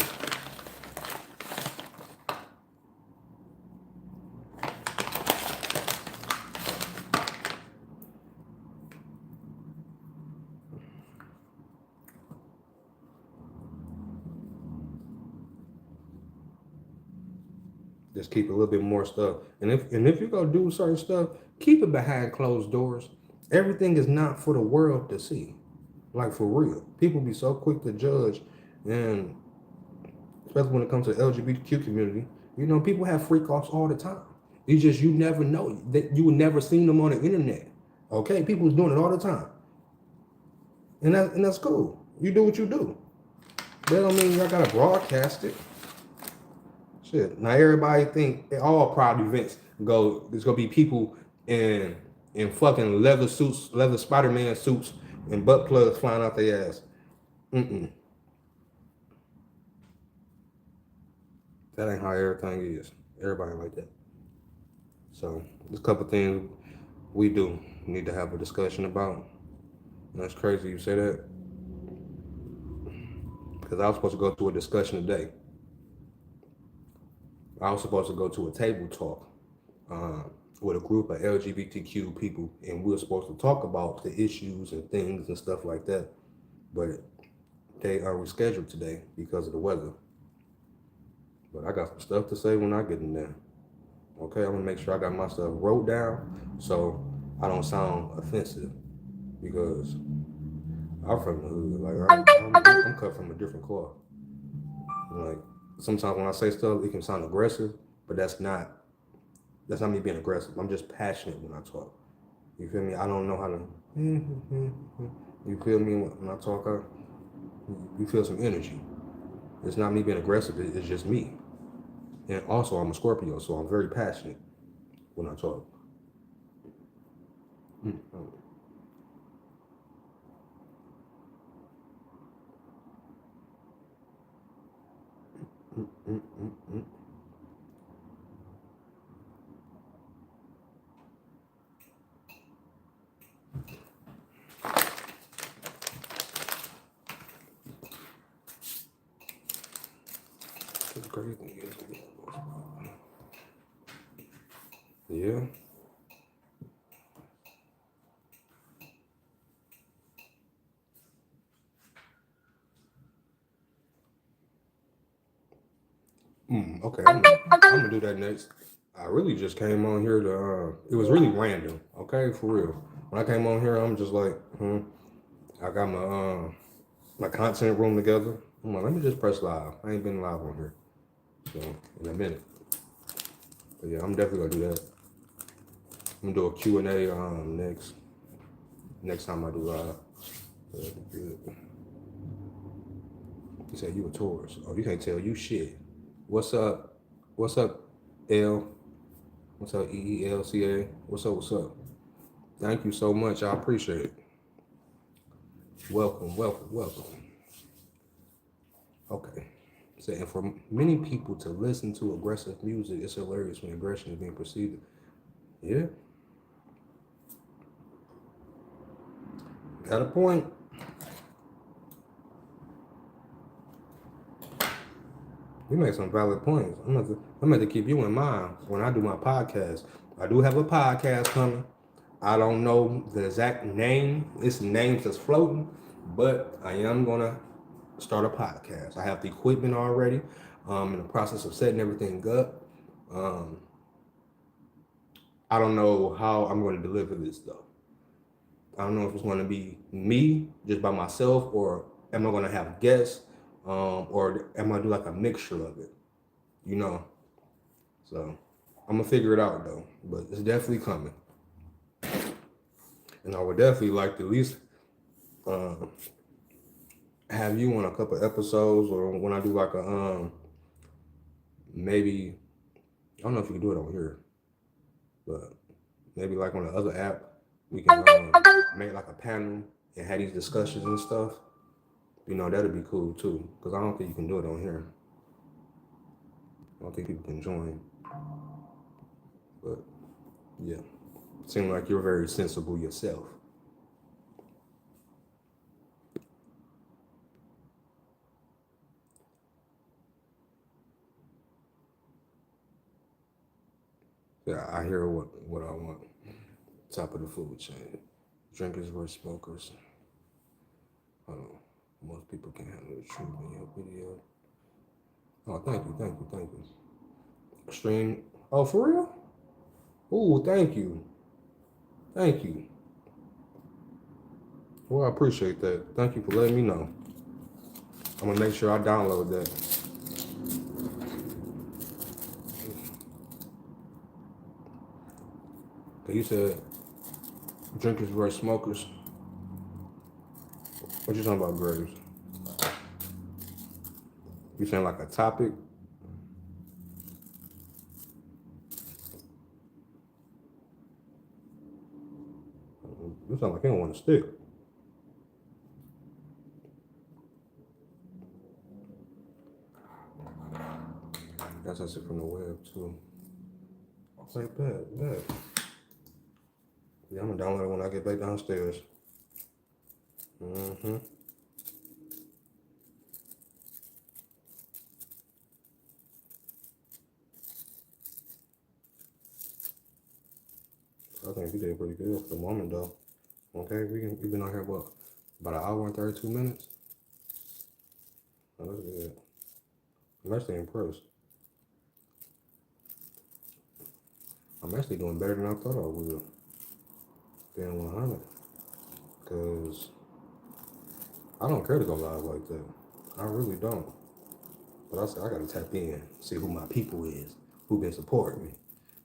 Just keep a little bit more stuff. And if you go do certain stuff, keep it behind closed doors. Everything is not for the world to see. Like, for real. People be so quick to judge, and especially when it comes to the LGBTQ community, you know, people have freak offs all the time. It's just you never know. That you would never seen them on the internet. Okay? People's doing it all the time. And that's cool. You do what you do. That don't mean y'all gotta broadcast it. Shit. Now everybody think all Pride events there's gonna be people in fucking leather suits, leather Spider-Man suits, and butt plugs flying out their ass. That ain't how everything is. Everybody like that. So there's a couple things we do need to have a discussion about. And that's crazy you say that. Because I was supposed to go to a discussion today. I was supposed to go to a table talk with a group of LGBTQ people, and we were supposed to talk about the issues and things and stuff like that. But they are rescheduled today because of the weather. But I got some stuff to say when I get in there. Okay, I'm gonna make sure I got my stuff wrote down so I don't sound offensive, because I'm from the hood. Like I'm cut from a different cloth. Like sometimes when I say stuff, it can sound aggressive, but that's not me being aggressive. I'm just passionate when I talk. You feel me? I don't know how to. You feel me when I talk? You feel some energy. It's not me being aggressive. It's just me. And also, I'm a Scorpio, so I'm very passionate when I talk. The crazy thing is, yeah. Okay, I'm gonna do that next. I really just came on here to. It was really random. Okay, for real. When I came on here, I'm just like, I got my content room together. I'm like, let me just press live. I ain't been live on here, so in a minute. But yeah, I'm definitely gonna do that. I'm gonna do a Q&A next time I do live. Good. He said you a Taurus. Oh, you can't tell you shit. What's up? What's up, L? What's up, EELCA? What's up? What's up? Thank you so much. I appreciate it. Welcome, welcome, welcome. Okay. So, and for many people to listen to aggressive music, it's hilarious when aggression is being perceived. Yeah. Got a point. You make some valid points. I'm going to keep you in mind when I do my podcast. I do have a podcast coming. I don't know the exact name. It's names that's floating, but I am going to start a podcast. I have the equipment already. I'm in the process of setting everything up. I don't know how I'm going to deliver this, though. I don't know if it's going to be me just by myself, or am I going to have guests, or am I going to do like a mixture of it, you know? So I'm going to figure it out, though, but it's definitely coming. And I would definitely like to at least have you on a couple episodes, or when I do like a maybe I don't know if you can do it on here, but maybe like on the other app, we can make like a panel and have these discussions and stuff. You know, that'd be cool too, because I don't think you can do it on here. I don't think people can join, but yeah, seems like you're very sensible yourself. Yeah, I hear what I want. Top of the food chain. Drinkers versus smokers. Hold on. Most people can handle the truth in your video. Oh, thank you. Stream. Oh, for real? Oh, thank you. Thank you. Well, I appreciate that. Thank you for letting me know. I'm gonna make sure I download that. You said drinkers versus smokers. What you talking about, Graves? You saying like a topic? You sound like you don't want to stick. That's it from the web too. Like that. Yeah, I'm gonna download it when I get back downstairs. Mm-hmm. I think we did pretty good for the moment though. Okay, we've been on here what? About an hour and 32 minutes? Oh, that's good. I'm actually impressed. I'm actually doing better than I thought I would. Being 100. Because I don't care to go live like that. I really don't. But I said I gotta tap in, see who my people is, who been supporting me.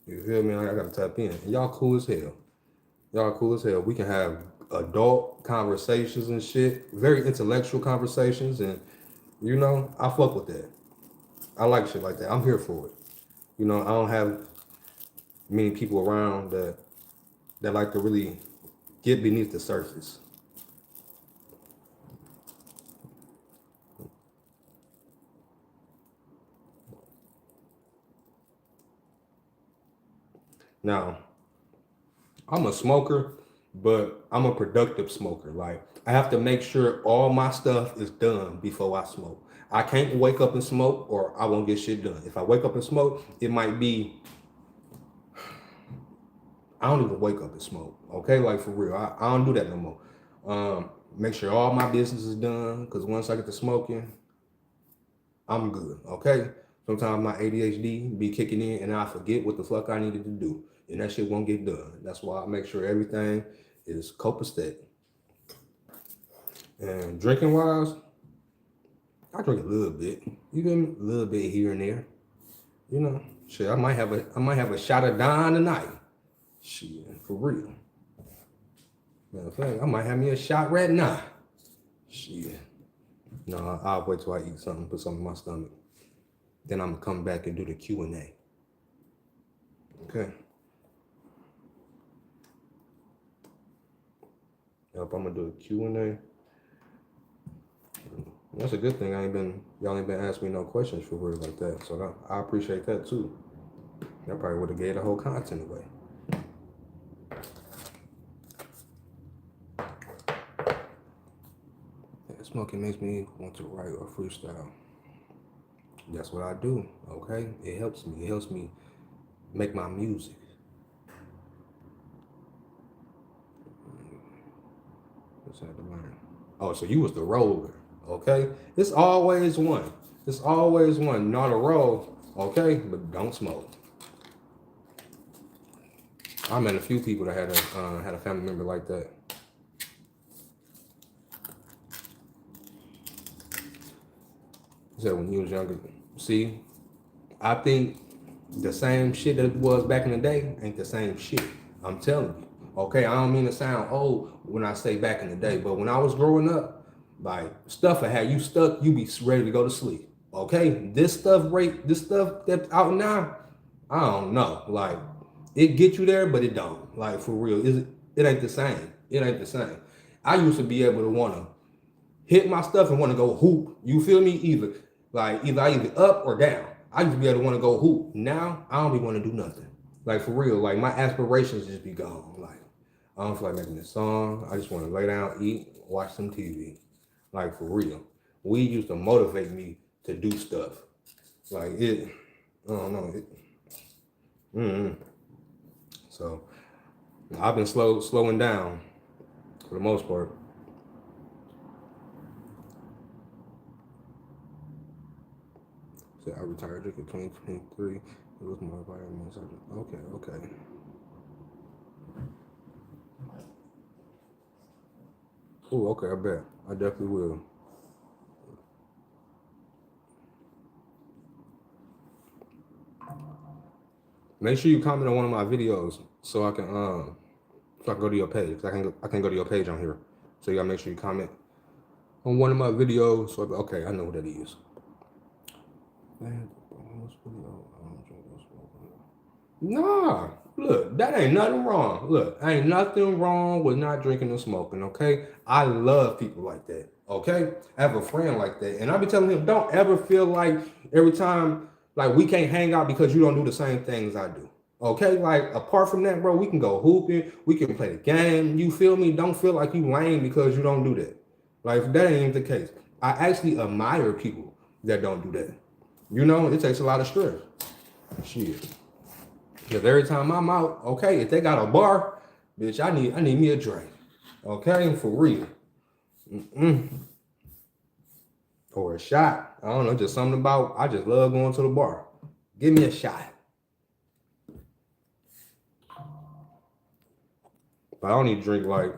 You feel me? I gotta tap in. And y'all cool as hell. Y'all cool as hell. We can have adult conversations and shit, very intellectual conversations, and you know, I fuck with that. I like shit like that. I'm here for it. You know, I don't have many people around that like to really get beneath the surface. Now, I'm a smoker, but I'm a productive smoker. Like, I have to make sure all my stuff is done before I smoke. I can't wake up and smoke or I won't get shit done. If I wake up and smoke, it might be, I don't even wake up and smoke. Okay, like for real, I don't do that no more. Make sure all my business is done, because once I get to smoking, I'm good. Okay. Sometimes my ADHD be kicking in and I forget what the fuck I needed to do, and that shit won't get done. That's why I make sure everything is copacetic. And drinking wise, I drink a little bit. You get me? A little bit here and there. You know, shit. I might have a shot of Don tonight. Shit, for real. Matter of fact, I might have me a shot right now. Shit. No, I'll wait till I eat something, put something in my stomach. Then I'm gonna come back and do the Q&A. Okay. Yep, I'm gonna do a Q&A. That's a good thing. Y'all ain't been asking me no questions for real like that. So I appreciate that too. Y'all probably would have gave the whole content away. Yeah, smoking makes me want to write or freestyle. That's what I do. Okay, it helps me. It helps me make my music. What's that to learn? Oh, so you was the roller. Okay, it's always one. It's always one. Not a roll. Okay, but don't smoke. I met a few people that had a family member like that. Said when you was younger. See, I think the same shit that was back in the day ain't the same shit. I'm telling you. Okay, I don't mean to sound old when I say back in the day, but when I was growing up, Like stuff will have you stuck, you be ready to go to sleep. Okay? This stuff that's out now, I don't know. Like it get you there, but it don't. Like for real. It ain't the same. It ain't the same. I used to be able to wanna hit my stuff and want to go hoop. You feel me? Either I either up or down. I used to be able to want to go hoop. Now I don't be want to do nothing. Like for real. Like my aspirations just be gone. Like I don't feel like making a song. I just want to lay down, eat, watch some TV. Like for real. We used to motivate me to do stuff. Like it. I don't know. So I've been slowing down for the most part. So I retired in 2023. It was more environment. Okay. Oh, okay, I bet. I definitely will. Make sure you comment on one of my videos so I can go to your page. I can go to your page on here. So you gotta make sure you comment on one of my videos. So okay, I know what that is. Nah, look, that ain't nothing wrong. Look, ain't nothing wrong with not drinking and smoking, okay? I love people like that, okay? I have a friend like that. And I be telling him, don't ever feel like every time, like we can't hang out because you don't do the same things I do. Okay, like apart from that, bro, we can go hooping, we can play the game. You feel me? Don't feel like you lame because you don't do that. Like that ain't the case. I actually admire people that don't do that. You know, it takes a lot of stress. Shit. Because every time I'm out, okay, if they got a bar, bitch, I need me a drink. Okay, for real. Or a shot. I don't know, just something about I just love going to the bar. Give me a shot. But I don't need to drink like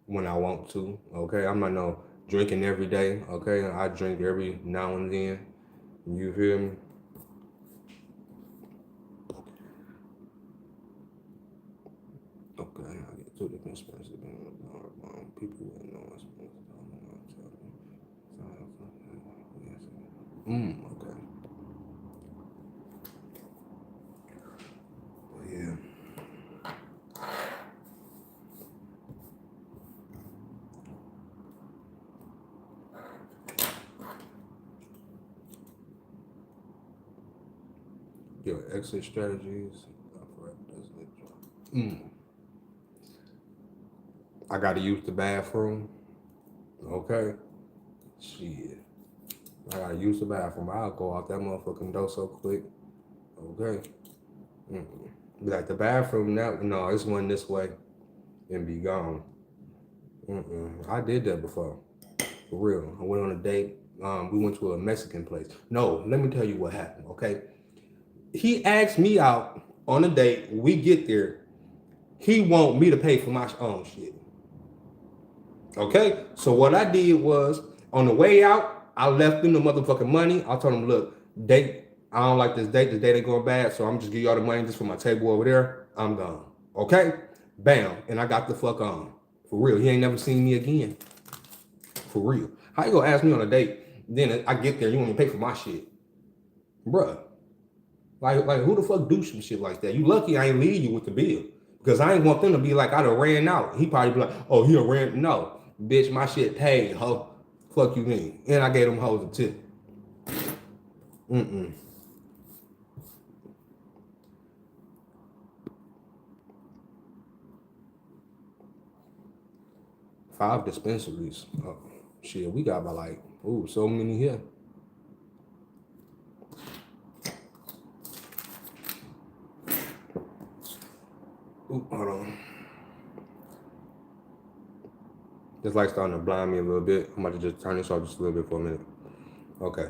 when I want to. Okay, I'm not no drinking every day. Okay, I drink every now and then. You feel me? Okay, I get two different expenses. People with no expenses. Okay. But yeah. Your exit strategies. I gotta use the bathroom. Okay. Shit. I gotta use the bathroom. I'll go out that motherfucking door so quick. Okay. Like the bathroom now, no, it's one this way and be gone. I did that before. For real. I went on a date. We went to a Mexican place. No, let me tell you what happened, okay? He asked me out on a date. We get there. He want me to pay for my own shit. Okay? So what I did was, on the way out, I left them the motherfucking money. I told him, look, date, I don't like this date. This date ain't going bad. So I'm just give y'all the money just for my table over there. I'm gone. Okay? Bam. And I got the fuck on. For real. He ain't never seen me again. For real. How you gonna ask me on a date? Then I get there, you want me to pay for my shit. Bruh. Like who the fuck do some shit like that? You lucky I ain't leave you with the bill. Because I ain't want them to be like, I done ran out. He probably be like, oh, he done ran. No. Bitch, my shit paid, ho. Fuck you mean. And I gave them hoes a tip. 5 dispensaries. Oh, shit, we got by like, so many here. Hold on. This light's starting to blind me a little bit. I'm about to just turn this off just a little bit for a minute. Okay.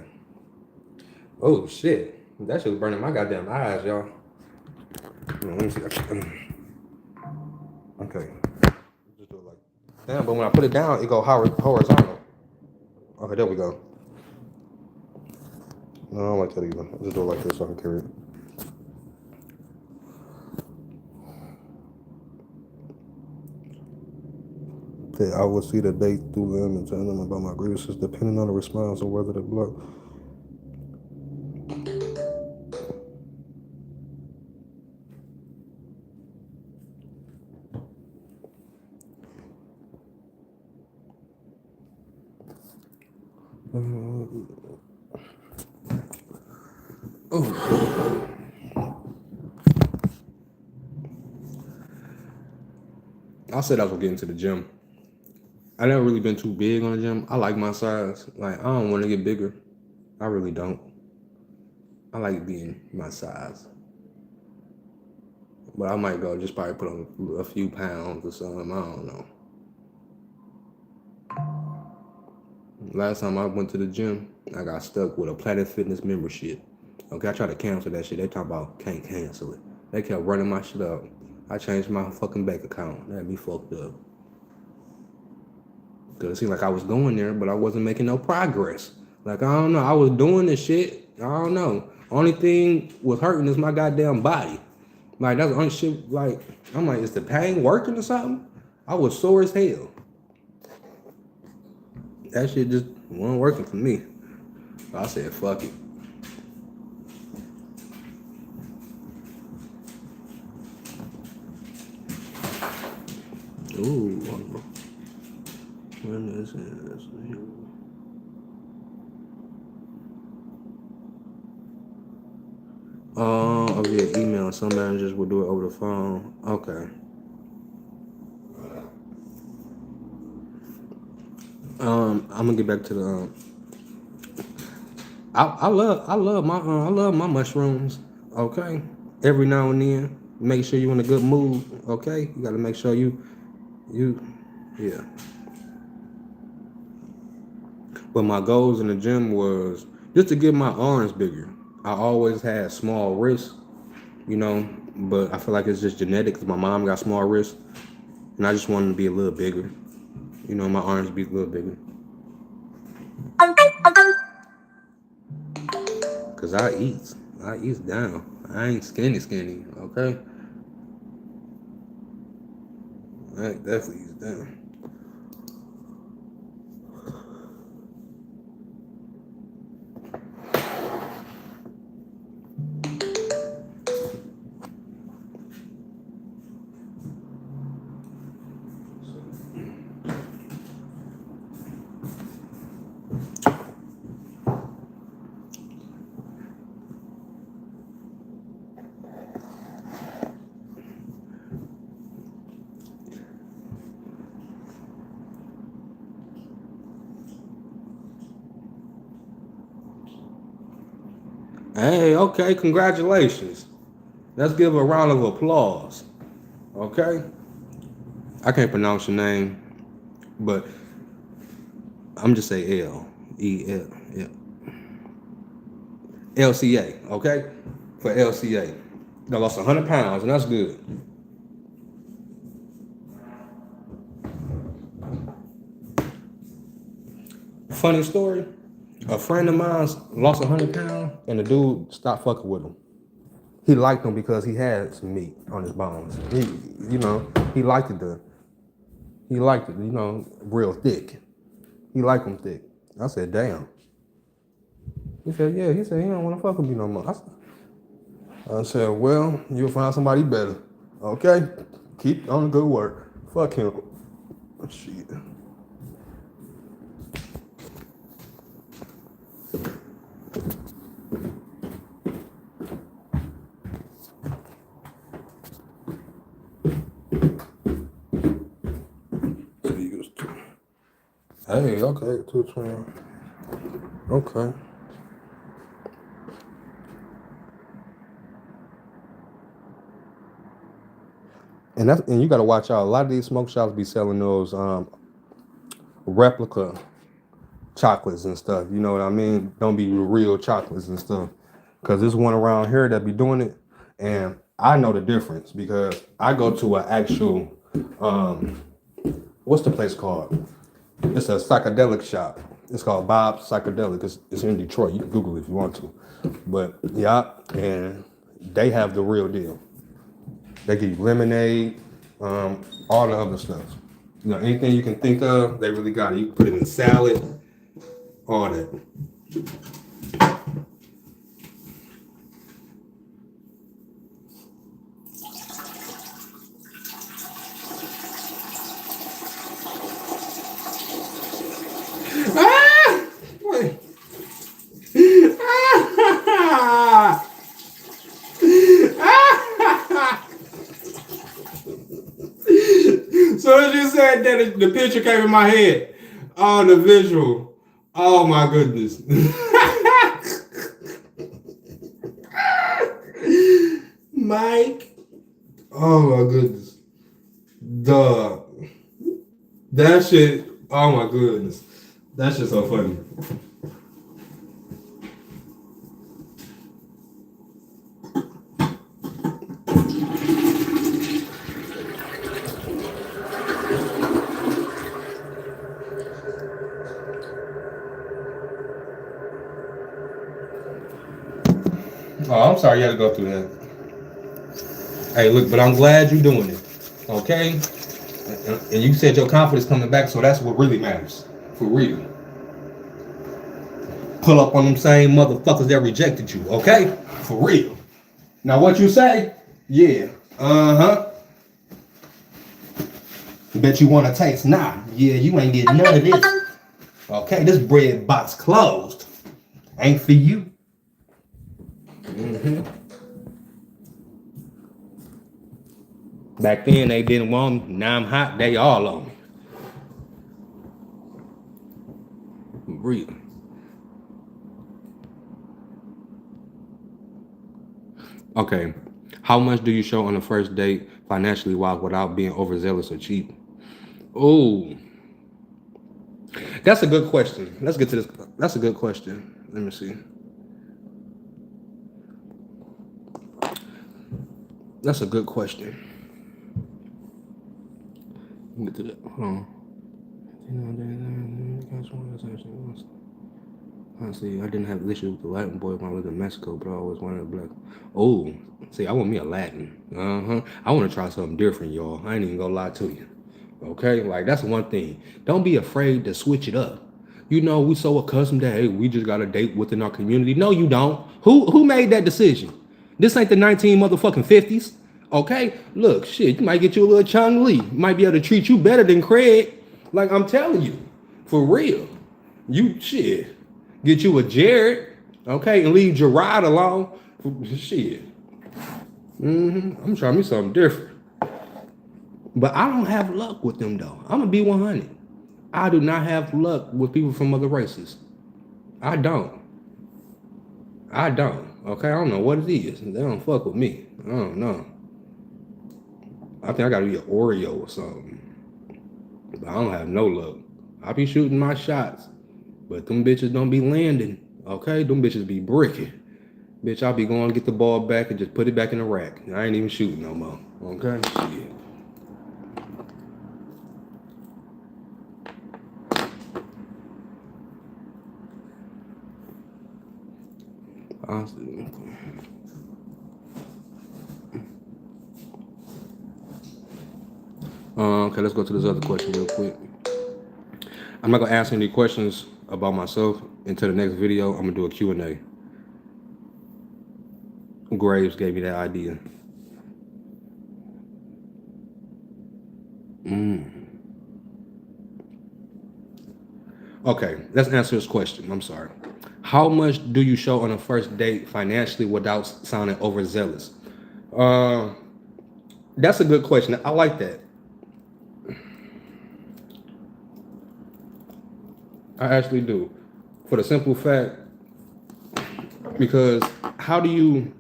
Oh, shit. That shit was burning my goddamn eyes, y'all. Let me see. Okay. Just do it like, damn, but when I put it down, it go horizontal. Okay, there we go. No, I don't like that either. I'll just do it like this so I can carry it. that I will see the date through them and tell them about my grievances, depending on the response or whether to block. I said I was getting to the gym. I never really been too big on the gym. I like my size. Like, I don't want to get bigger. I really don't. I like being my size. But I might go just probably put on a few pounds or something. I don't know. Last time I went to the gym, I got stuck with a Planet Fitness membership. Okay, I tried to cancel that shit. They talking about can't cancel it. They kept running my shit up. I changed my fucking bank account. That had me fucked up. Cause it seemed like I was going there, but I wasn't making no progress. Like, I don't know. I was doing this shit. I don't know. Only thing was hurting is my goddamn body. Like, that's the only shit. Like, I'm like, is the pain working or something? I was sore as hell. That shit just wasn't working for me. So I said, fuck it. Ooh. When is it? Oh yeah, email. Some managers will do it over the phone. Okay. I'm gonna get back to the. I love my mushrooms. Okay. Every now and then, make sure you're in a good mood. Okay. You gotta make sure you, yeah. But my goals in the gym was just to get my arms bigger. I always had small wrists, you know, but I feel like it's just genetic because my mom got small wrists, and I just wanted to be a little bigger. You know, my arms be a little bigger. Cause I eat down. I ain't skinny, okay? I definitely eat down. Hey, okay, congratulations. Let's give a round of applause. Okay? I can't pronounce your name, but I'm just say L. E-L. Yeah. LCA, okay? For LCA. I lost 100 pounds, and that's good. Funny story. A friend of mine lost 100 pounds, and the dude stopped fucking with him. He liked him because he had some meat on his bones. He liked it. He liked it, real thick. He liked him thick. I said, damn. He said, yeah. He said, he don't want to fuck with me no more. I said, well, you'll find somebody better. Okay? Keep on the good work. Fuck him. Shit. Hey, okay, 220. Okay. And you gotta watch out. A lot of these smoke shops be selling those replica chocolates and stuff. You know what I mean? Don't be real chocolates and stuff. Cause there's one around here that be doing it, and I know the difference because I go to an actual what's the place called? It's a psychedelic shop. It's called Bob's Psychedelic. It's in Detroit. You can Google it if you want to. But yeah, and they have the real deal. They give you lemonade, all the other stuff. You know, anything you can think of, they really got it. You can put it in a salad, all that. Ah! Wait. So as you said that, the picture came in my head. Oh, the visual. Oh my goodness. Mike. Oh my goodness. Duh. That shit. Oh my goodness. That shit's so funny. Oh, I'm sorry you had to go through that. Hey, look, but I'm glad you're doing it. Okay? And you said your confidence coming back, so that's what really matters. For real. Pull up on them same motherfuckers that rejected you, okay? For real. Now what you say? Yeah. Uh-huh. Bet you want to taste? Nah. Yeah, you ain't getting none of this. Okay, this bread box closed. Ain't for you. Mm-hmm. Back then they didn't want me. Now I'm hot. They all on me. Real. Okay. How much do you show on the first date financially wise without being overzealous or cheap? Oh, that's a good question. Let's get to this. That's a good question. Let me see. That's a good question. Let me get to that. Hold on. Honestly, I didn't have an issue with the Latin boy when I lived in Mexico, but I always wanted a black. Oh, see, I want me a Latin. I want to try something different, y'all. I ain't even gonna lie to you. Okay, like that's one thing. Don't be afraid to switch it up. You know, we so accustomed that hey, we just got a date within our community. No, you don't. Who made that decision? This ain't the 19 motherfucking 50s. Okay, look, shit, you might get you a little Chung Lee. Might be able to treat you better than Craig. Like I'm telling you, for real. You shit. Get you a Jared, okay, and leave Gerard alone. Shit. I'm trying me something different. But I don't have luck with them though. I'm gonna be 100. I do not have luck with people from other races. I don't. I don't. Okay, I don't know what it is. They don't fuck with me. I don't know. I think I gotta be an Oreo or something. But I don't have no luck. I be shooting my shots, but them bitches don't be landing. Okay, them bitches be bricking. Bitch, I'll be going to get the ball back and just put it back in the rack. I ain't even shooting no more. Okay, shit. Okay, let's go to this other question real quick. I'm not gonna ask any questions about myself until the next video. I'm gonna do a Q&A. Graves gave me that idea. Okay, let's answer this question. I'm sorry. How much do you show on a first date financially without sounding overzealous? Uh, that's a good question. I like that. I actually do. For the simple fact, because how do you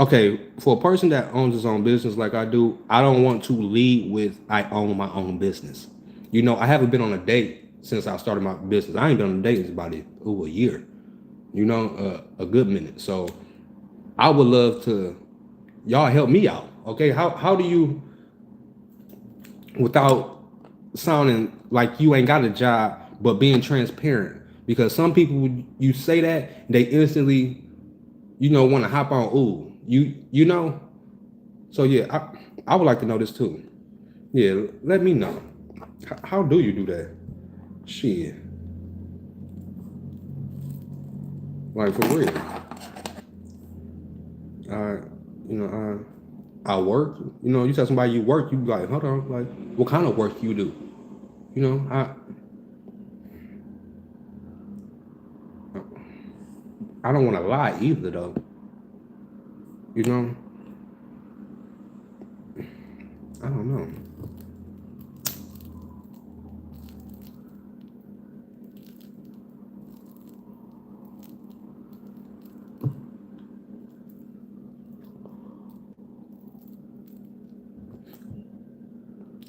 okay, for a person that owns his own business like I do, I don't want to lead with I own my own business. You know, I haven't been on a date since I started my business. I ain't been on a date in about a year. You know, a good minute. So I would love to y'all help me out. Okay, how do you without sounding like you ain't got a job but being transparent? Because some people you say that they instantly want to hop on. Ooh, you know. So yeah, I would like to know this too. Yeah, let me know. How do you do that? Shit, like for real. I, you know, I work. You know, you tell somebody you work, you be like, hold on, like, what kind of work you do? You know, I don't want to lie either though. You know, I don't know.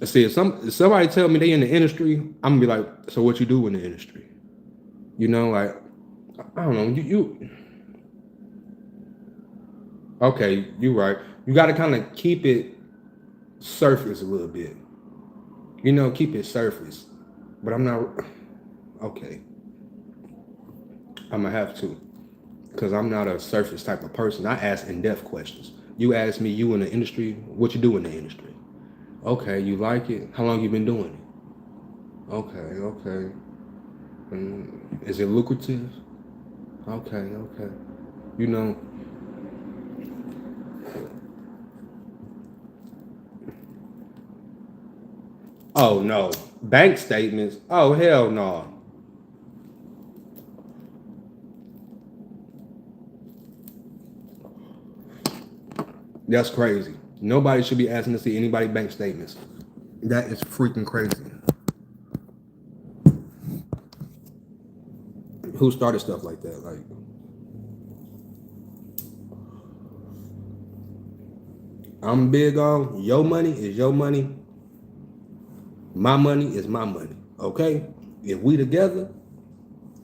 See, if somebody tell me they in the industry, I'm gonna be like, so what you do in the industry? You know, like I don't know. You okay? You right. You got to kind of keep it surface a little bit. You know, keep it surface. But I'm not okay. I'm gonna have to because I'm not a surface type of person. I ask in-depth questions. You ask me, you in the industry, what you do in the industry? Okay, you like it? How long you been doing it? Okay, okay. Is it lucrative? Okay, okay. You know, oh no, bank statements. Oh hell no. That's crazy. Nobody should be asking to see anybody bank statements. That is freaking crazy. Who started stuff like that? Like, I'm big on your money is your money, my money is my money. Okay? If we together,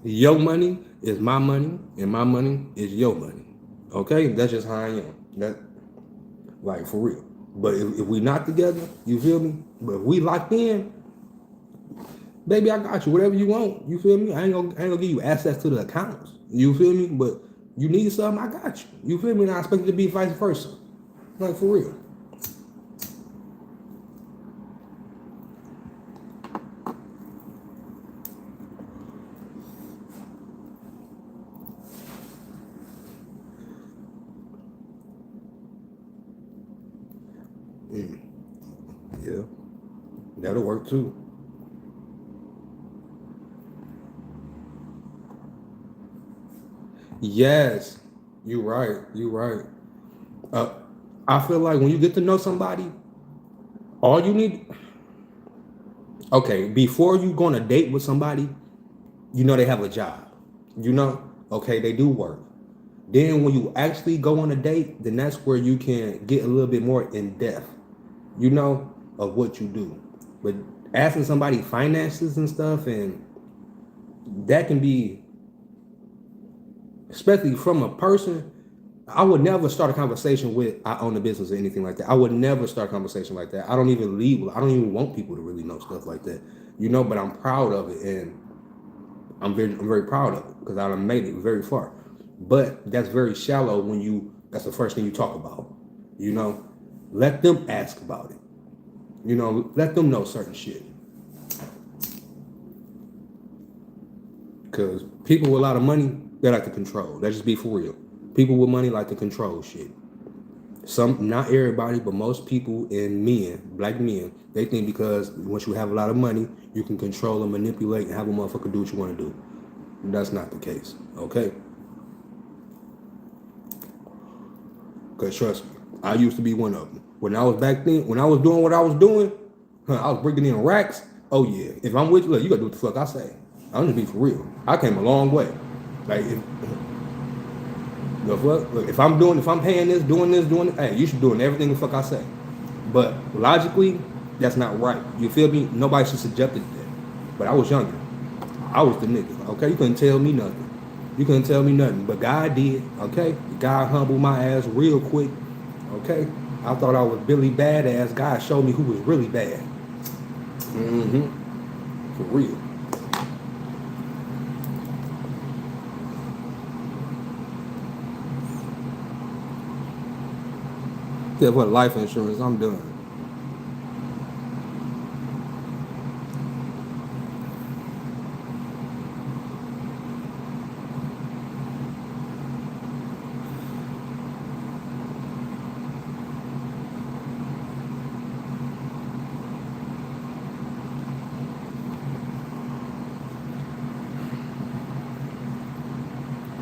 your money is my money, and my money is your money. Okay? That's just how I am. That like for real. But if we not together, you feel me? But if we locked in, baby, I got you. Whatever you want. You feel me? I ain't gonna give you access to the accounts. You feel me? But you need something, I got you. You feel me? And I expect it to be vice versa. Like for real. Yeah. That'll work too. Yes. You right. You right. Uh, I feel like when you get to know somebody, all you need okay, before you go on a date with somebody, you know they have a job. You know, okay, they do work. Then when you actually go on a date, then that's where you can get a little bit more in depth, you know, of what you do. But asking somebody finances and stuff, and that can be, especially from a person, I would never start a conversation with I own a business or anything like that. I would never start a conversation like that. I don't even leave. I don't even want people to really know stuff like that, you know. But I'm proud of it, and I'm very proud of it because I done made it very far. But that's very shallow when you that's the first thing you talk about. You know, let them ask about it. You know, let them know certain shit. Because people with a lot of money, they like to control. Let's just be for real. People with money like to control shit. Some, not everybody, but most people and men, black men, they think because once you have a lot of money, you can control and manipulate and have a motherfucker do what you want to do. That's not the case, okay? Because trust me, I used to be one of them. When I was back then, when I was doing what I was doing, I was bringing in racks. Oh yeah, if I'm with you, look, you gotta do what the fuck I say. I'm just be for real. I came a long way. Like the fuck, look, if I'm paying this, doing it, hey, you should doing everything the fuck I say. But logically, that's not right. You feel me? Nobody should subject it to that. But I was younger. I was the nigga. Okay, you couldn't tell me nothing. You couldn't tell me nothing. But God did. Okay, God humbled my ass real quick. Okay, I thought I was Billy Badass. God showed me who was really bad. Mm-hmm. For real. Yeah, what life insurance? I'm done.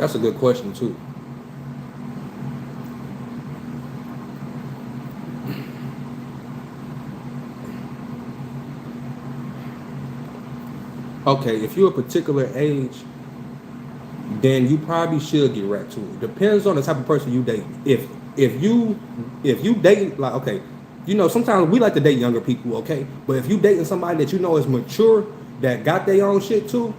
That's a good question too. Okay, if you're a particular age, then you probably should get right to it. Depends on the type of person you date. If you if you date like okay, you know sometimes we like to date younger people, okay. But if you dating somebody that you know is mature, that got their own shit too,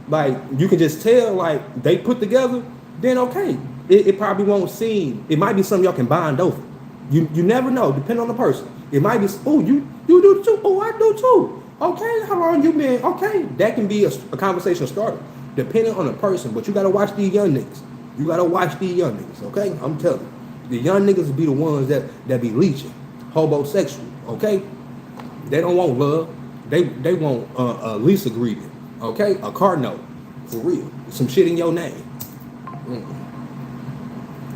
like you can just tell like they put together, then okay, it probably won't seem. It might be something y'all can bond over. You never know, depending on the person. It might be oh you do too. Oh I do too. Okay, how long you been? Okay, that can be a conversation starter depending on the person. But you gotta watch these young niggas. You gotta watch these young niggas. Okay, I'm telling you, the young niggas be the ones that be leeching, homosexual. Okay, they don't want love. They want a lease agreement. Okay, a car note for real. Some shit in your name.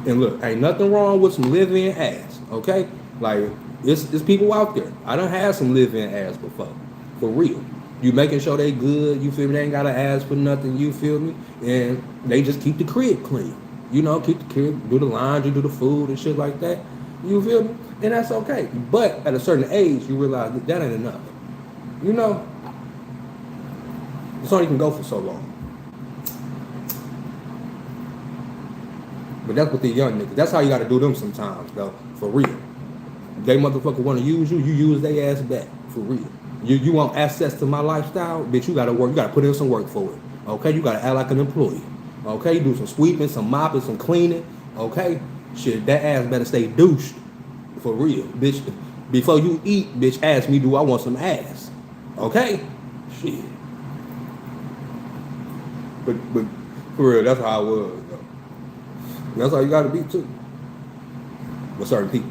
And look, ain't nothing wrong with some live-in ass, okay? Like, it's people out there. I done had some live-in ass before, for real. You making sure they good, you feel me? They ain't gotta ask for nothing, you feel me? And they just keep the crib clean. You know, keep the crib, do the laundry, do the food and shit like that. You feel me? And that's okay. But at a certain age, you realize that ain't enough. You know, it's only can go for so long. But that's what the young niggas. That's how you gotta do them sometimes, though. For real. They motherfucker wanna use you, you use their ass back. For real. You want access to my lifestyle, bitch, you gotta work, you gotta put in some work for it. Okay, you gotta act like an employee. Okay, do some sweeping, some mopping, some cleaning. Okay? Shit, that ass better stay douched. For real. Bitch, before you eat, bitch, ask me, do I want some ass? Okay? Shit. But for real, that's how I was, though. That's how you gotta be too. With certain people.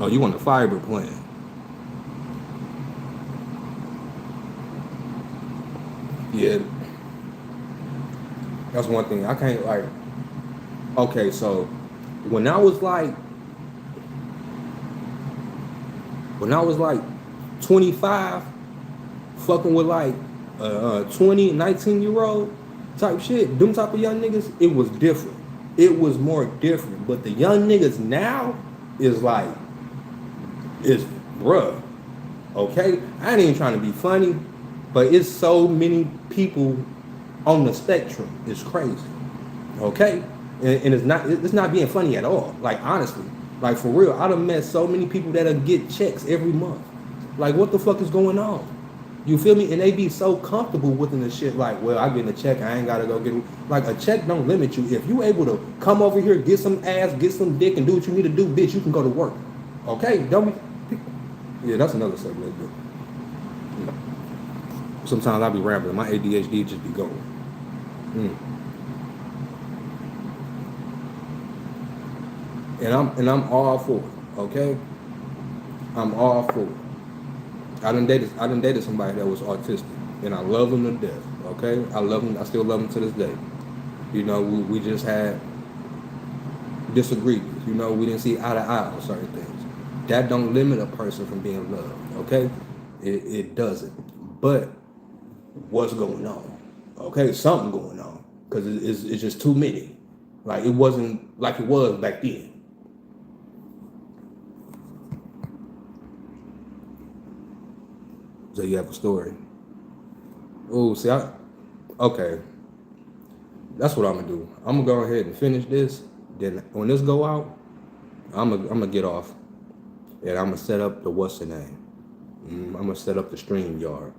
Oh, you want the fiber plan? Yeah, that's one thing. I can't like. Okay, so when I was like, when I was like 25, fucking with like 20, 19-year old type shit, them type of young niggas, it was different. It was more different. But the young niggas now is like, is bruh. Okay? I ain't even trying to be funny, but it's so many people on the spectrum. It's crazy. Okay? And it's not being funny at all. Like honestly. Like for real. I done met so many people that'll get checks every month. Like what the fuck is going on? You feel me? And they be so comfortable within the shit like, well, I get a check, I ain't gotta go get it. Like a check don't limit you. If you able to come over here, get some ass, get some dick, and do what you need to do, bitch, you can go to work. Okay? Don't be. Yeah, that's another subject. Sometimes I be rambling. My ADHD just be going. And I'm all for it. Okay? I'm all for it. I done dated somebody that was autistic, and I love them to death. Okay, I love them. I still love them to this day. You know, we just had disagreements. You know, we didn't see eye to eye on certain things. That don't limit a person from being loved. Okay, it doesn't. But what's going on? Okay, something going on because it's just too many. Like it wasn't like it was back then. So you have a story. Oh, see, okay. That's what I'm gonna do. I'm gonna go ahead and finish this. Then when this go out, I'm gonna get off, and I'm gonna set up the what's the name. I'm gonna set up the stream yard,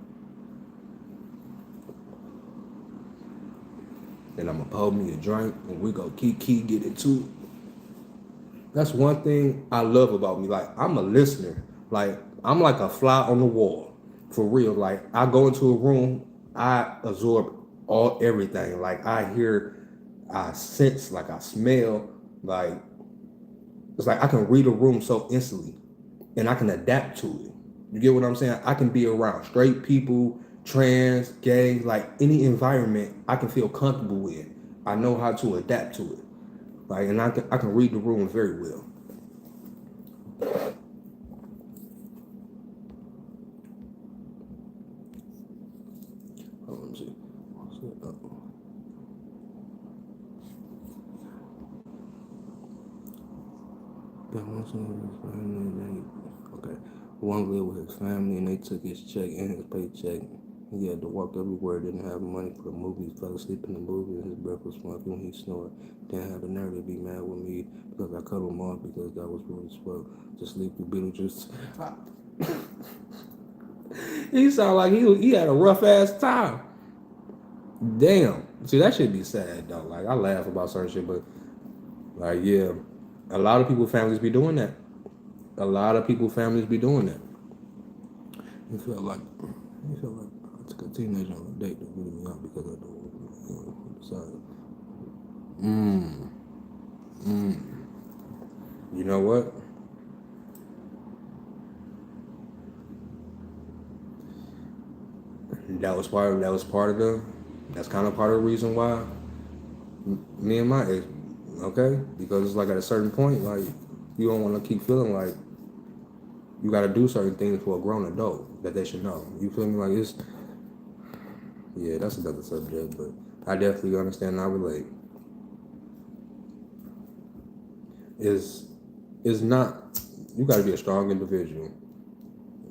and I'm gonna pour me a drink, and we go keep get into it. That's one thing I love about me. Like I'm a listener. Like I'm like a fly on the wall. For real. Like I go into a room, I absorb everything. Like I hear, I sense, like I smell, like it's like I can read a room so instantly and I can adapt to it. You get what I'm saying? I can be around straight people, trans, gay, like any environment I can feel comfortable with. I know how to adapt to it. Like, and I can read the room very well. Let me see. Okay. One lived with his family and they took his check and his paycheck. He had to walk everywhere, didn't have money for the movies, fell asleep in the movie, and his breath was funky when he snored. Didn't have the nerve to be mad with me because I cut him off because that was rude as fuck. To sleep with Beetlejuice. He sounded like he had a rough ass time. Damn. See, that should be sad though. Like I laugh about certain shit, but like yeah, a lot of people families be doing that. A lot of people families be doing that. He felt like I took a teenager on a date to beat me up because I don't decide. Mm. Mm. You know what? That was part of the that's kind of part of the reason why me and my ex, okay? Because it's like at a certain point, like you don't want to keep feeling like you got to do certain things for a grown adult that they should know. You feel me? Like it's yeah, that's another subject, but I definitely understand. And I relate. Is not you got to be a strong individual,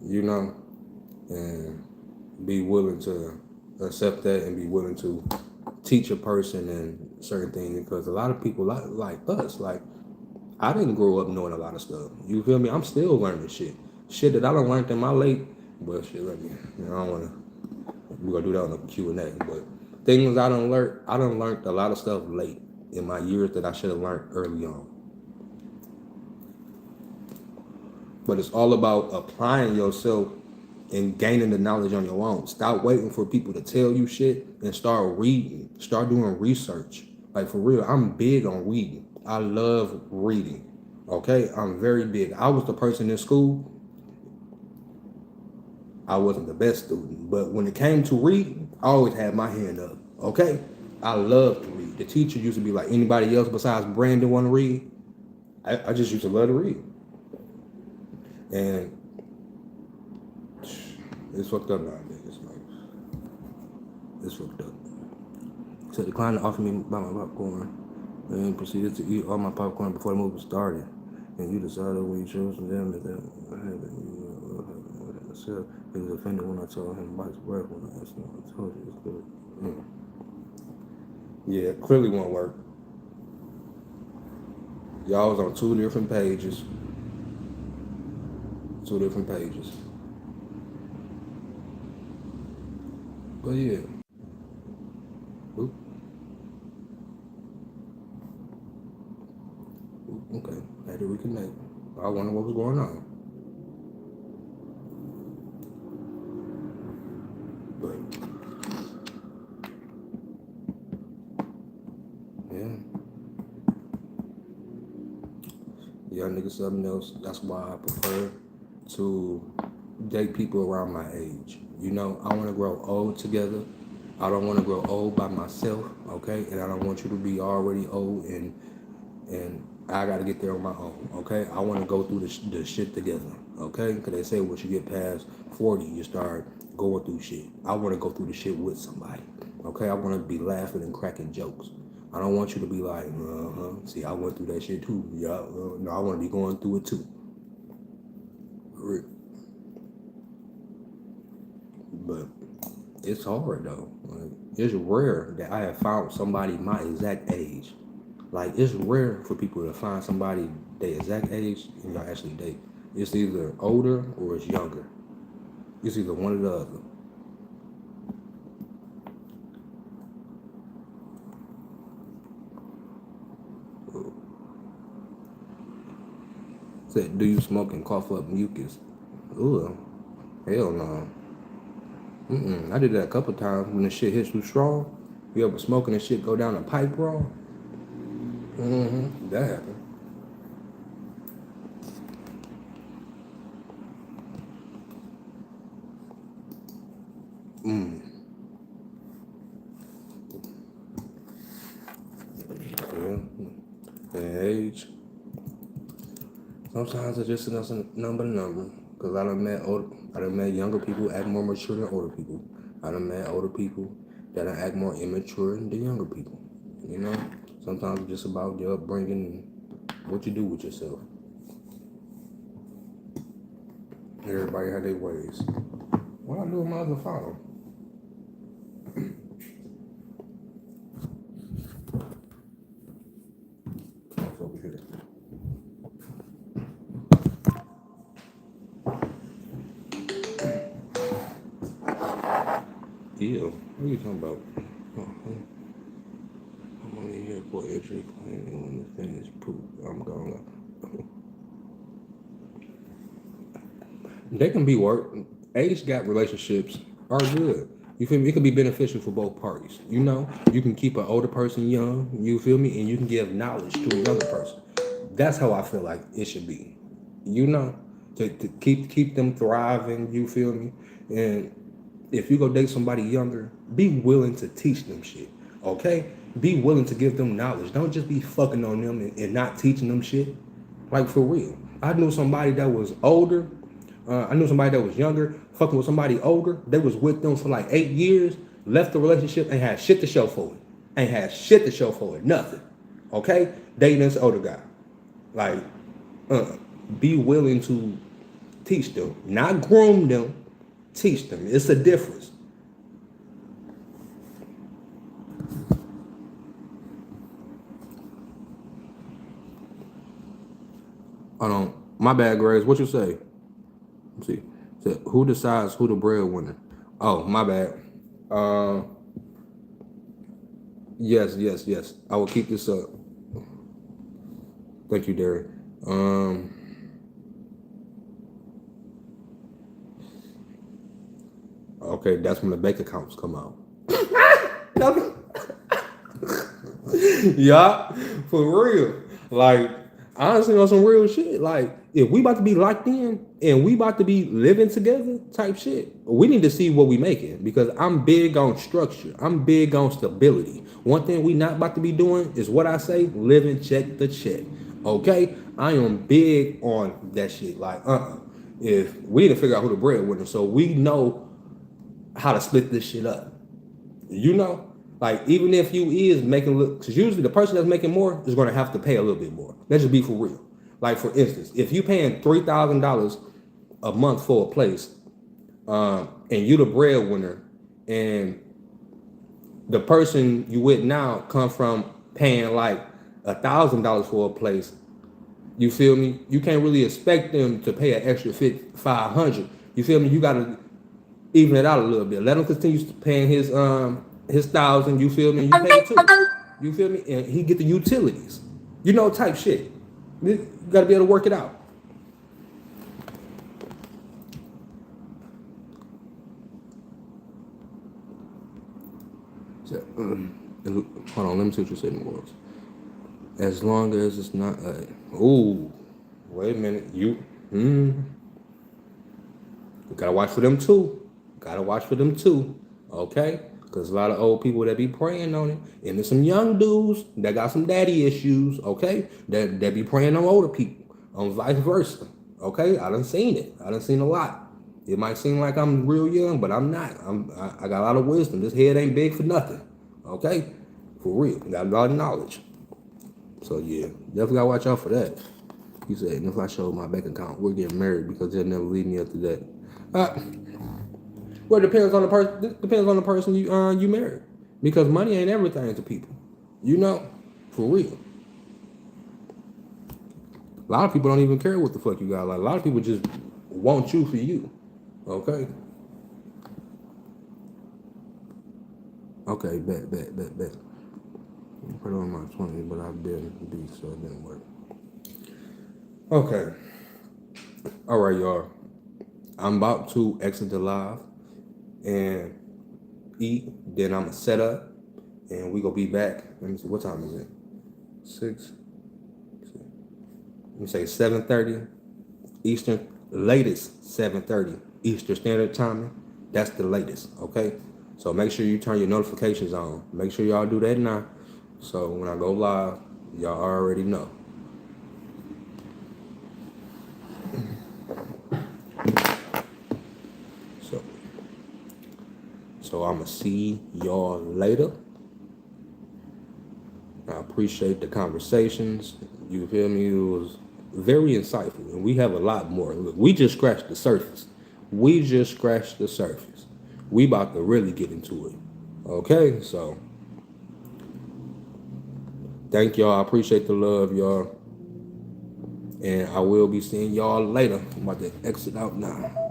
you know, and be willing to accept that and be willing to teach a person and certain things because a lot of people like us, like I didn't grow up knowing a lot of stuff. You feel me? I'm still learning shit that I don't learned in my late. But shit, let me. I don't want to. We're gonna do that on the Q&A. But things I done learned a lot of stuff late in my years that I should have learned early on. But it's all about applying yourself and gaining the knowledge on your own. Stop waiting for people to tell you shit and start reading. Start doing research. Like for real, I'm big on reading. I love reading. Okay, I'm very big. I was the person in school. I wasn't the best student, but when it came to reading, I always had my hand up. Okay, I love to read. The teacher used to be like, anybody else besides Brandon want to read? I just used to love to read, and it's fucked up nowadays. It's fucked up. So the client offered me buy my popcorn and proceeded to eat all my popcorn before the movie started. And you decided when you chose them that I had myself. He was offended when I told him about his work when I asked him. I told you it's good. Yeah, clearly won't work. Y'all was on two different pages. Two different pages. But yeah. Oop. Okay. Had to reconnect. I wonder what was going on. But yeah. Y'all niggas something else. That's why I prefer to date people around my age. You know, I want to grow old together. I don't want to grow old by myself, okay? And I don't want you to be already old and I got to get there on my own, okay? I want to go through the shit together, okay? Because they say once you get past 40, you start going through shit. I want to go through the shit with somebody, okay? I want to be laughing and cracking jokes. I don't want you to be like, see, I went through that shit too. Yeah, no, I want to be going through it too. But it's hard though. Like, it's rare that I have found somebody my exact age. Like it's rare for people to find somebody their exact age and y'all actually date. It's either older or it's younger. It's either one or the other. Said, do you smoke and cough up mucus? Ugh, hell no. I did that a couple times when the shit hits you strong. You ever smoking and shit go down the pipe wrong? That happened. Mm. Yeah. And age. Sometimes it's just another number. Cause I done met younger people act more mature than older people. I done met older people that act more immature than younger people. You know, sometimes it's just about your upbringing and what you do with yourself. Everybody had their ways. What I do with my other phone? It's over here. Ew. What are you talking about? Oh, I'm only here for entry claim and when the thing is proof, I'm gonna. They can be work. Age gap relationships are good. You feel me? It can be beneficial for both parties. You know, you can keep an older person young. You feel me? And you can give knowledge to a younger person. That's how I feel like it should be. You know, to keep them thriving. You feel me? And if you go date somebody younger, be willing to teach them shit. Okay? Be willing to give them knowledge. Don't just be fucking on them and not teaching them shit. Like for real. I knew somebody that was older. I knew somebody that was younger, fucking with somebody older. They was with them for like 8 years, left the relationship, and had shit to show for it. Ain't had shit to show for it. Nothing. Okay? Dating this older guy. Like, be willing to teach them. Not groom them, teach them. It's a difference. Hold on. My bad, Grace. What you say? Let's see. So who decides who the breadwinner? Oh, my bad. Uh, yes. I will keep this up. Thank you, Derek. Um, okay, that's when the bank accounts come out. Yeah, for real. Like, honestly, on some real shit. Like, if we about to be locked in and we about to be living together, type shit, we need to see what we making because I'm big on structure. I'm big on stability. One thing we not about to be doing is what I say: living check to check. Okay, I am big on that shit. Like, if we need to figure out who the breadwinner, so we know how to split this shit up. You know, like even if you is making look, because usually the person that's making more is going to have to pay a little bit more. Let's just be for real. Like for instance, if you paying $3,000 a month for a place, and you the breadwinner, and the person you with now come from paying like $1,000 for a place, you feel me? You can't really expect them to pay an extra 500. You feel me? You gotta even it out a little bit. Let him continue paying his 1,000. You feel me? You pay it too. You feel me? And he get the utilities. You know, type shit. You gotta be able to work it out. So, hold on, let me see what you said in the words. As long as it's not ooh, wait a minute. You gotta watch for them too. Gotta watch for them too. Okay? Because a lot of old people that be praying on it. And there's some young dudes that got some daddy issues, okay? That be praying on older people. On vice versa. Okay? I done seen it. I done seen a lot. It might seem like I'm real young, but I'm not. I got a lot of wisdom. This head ain't big for nothing. Okay? For real. Got a lot of knowledge. So yeah, definitely gotta watch out for that. He said, and if I show my bank account, we're getting married because they'll never leave me after that. Well, it depends on the person. Depends on the person you marry, because money ain't everything to people. You know, for real. A lot of people don't even care what the fuck you got. Like a lot of people just want you for you. Okay. Okay. Bet. I put on my 20, but I've been beat, so it didn't work. Okay. All right, y'all. I'm about to exit the live and eat. Then I'm gonna set up, and we gonna be back. Let me see. What time is it? 6. Let me say 7:30 Eastern. Latest 7:30 Eastern Standard Time. That's the latest, okay? So make sure you turn your notifications on. Make sure y'all do that now. So when I go live, y'all already know. So I'm going to see y'all later. I appreciate the conversations. You feel me? It was very insightful. And we have a lot more. Look, we just scratched the surface. We just scratched the surface. We about to really get into it. Okay? So, thank y'all. I appreciate the love, y'all. And I will be seeing y'all later. I'm about to exit out now.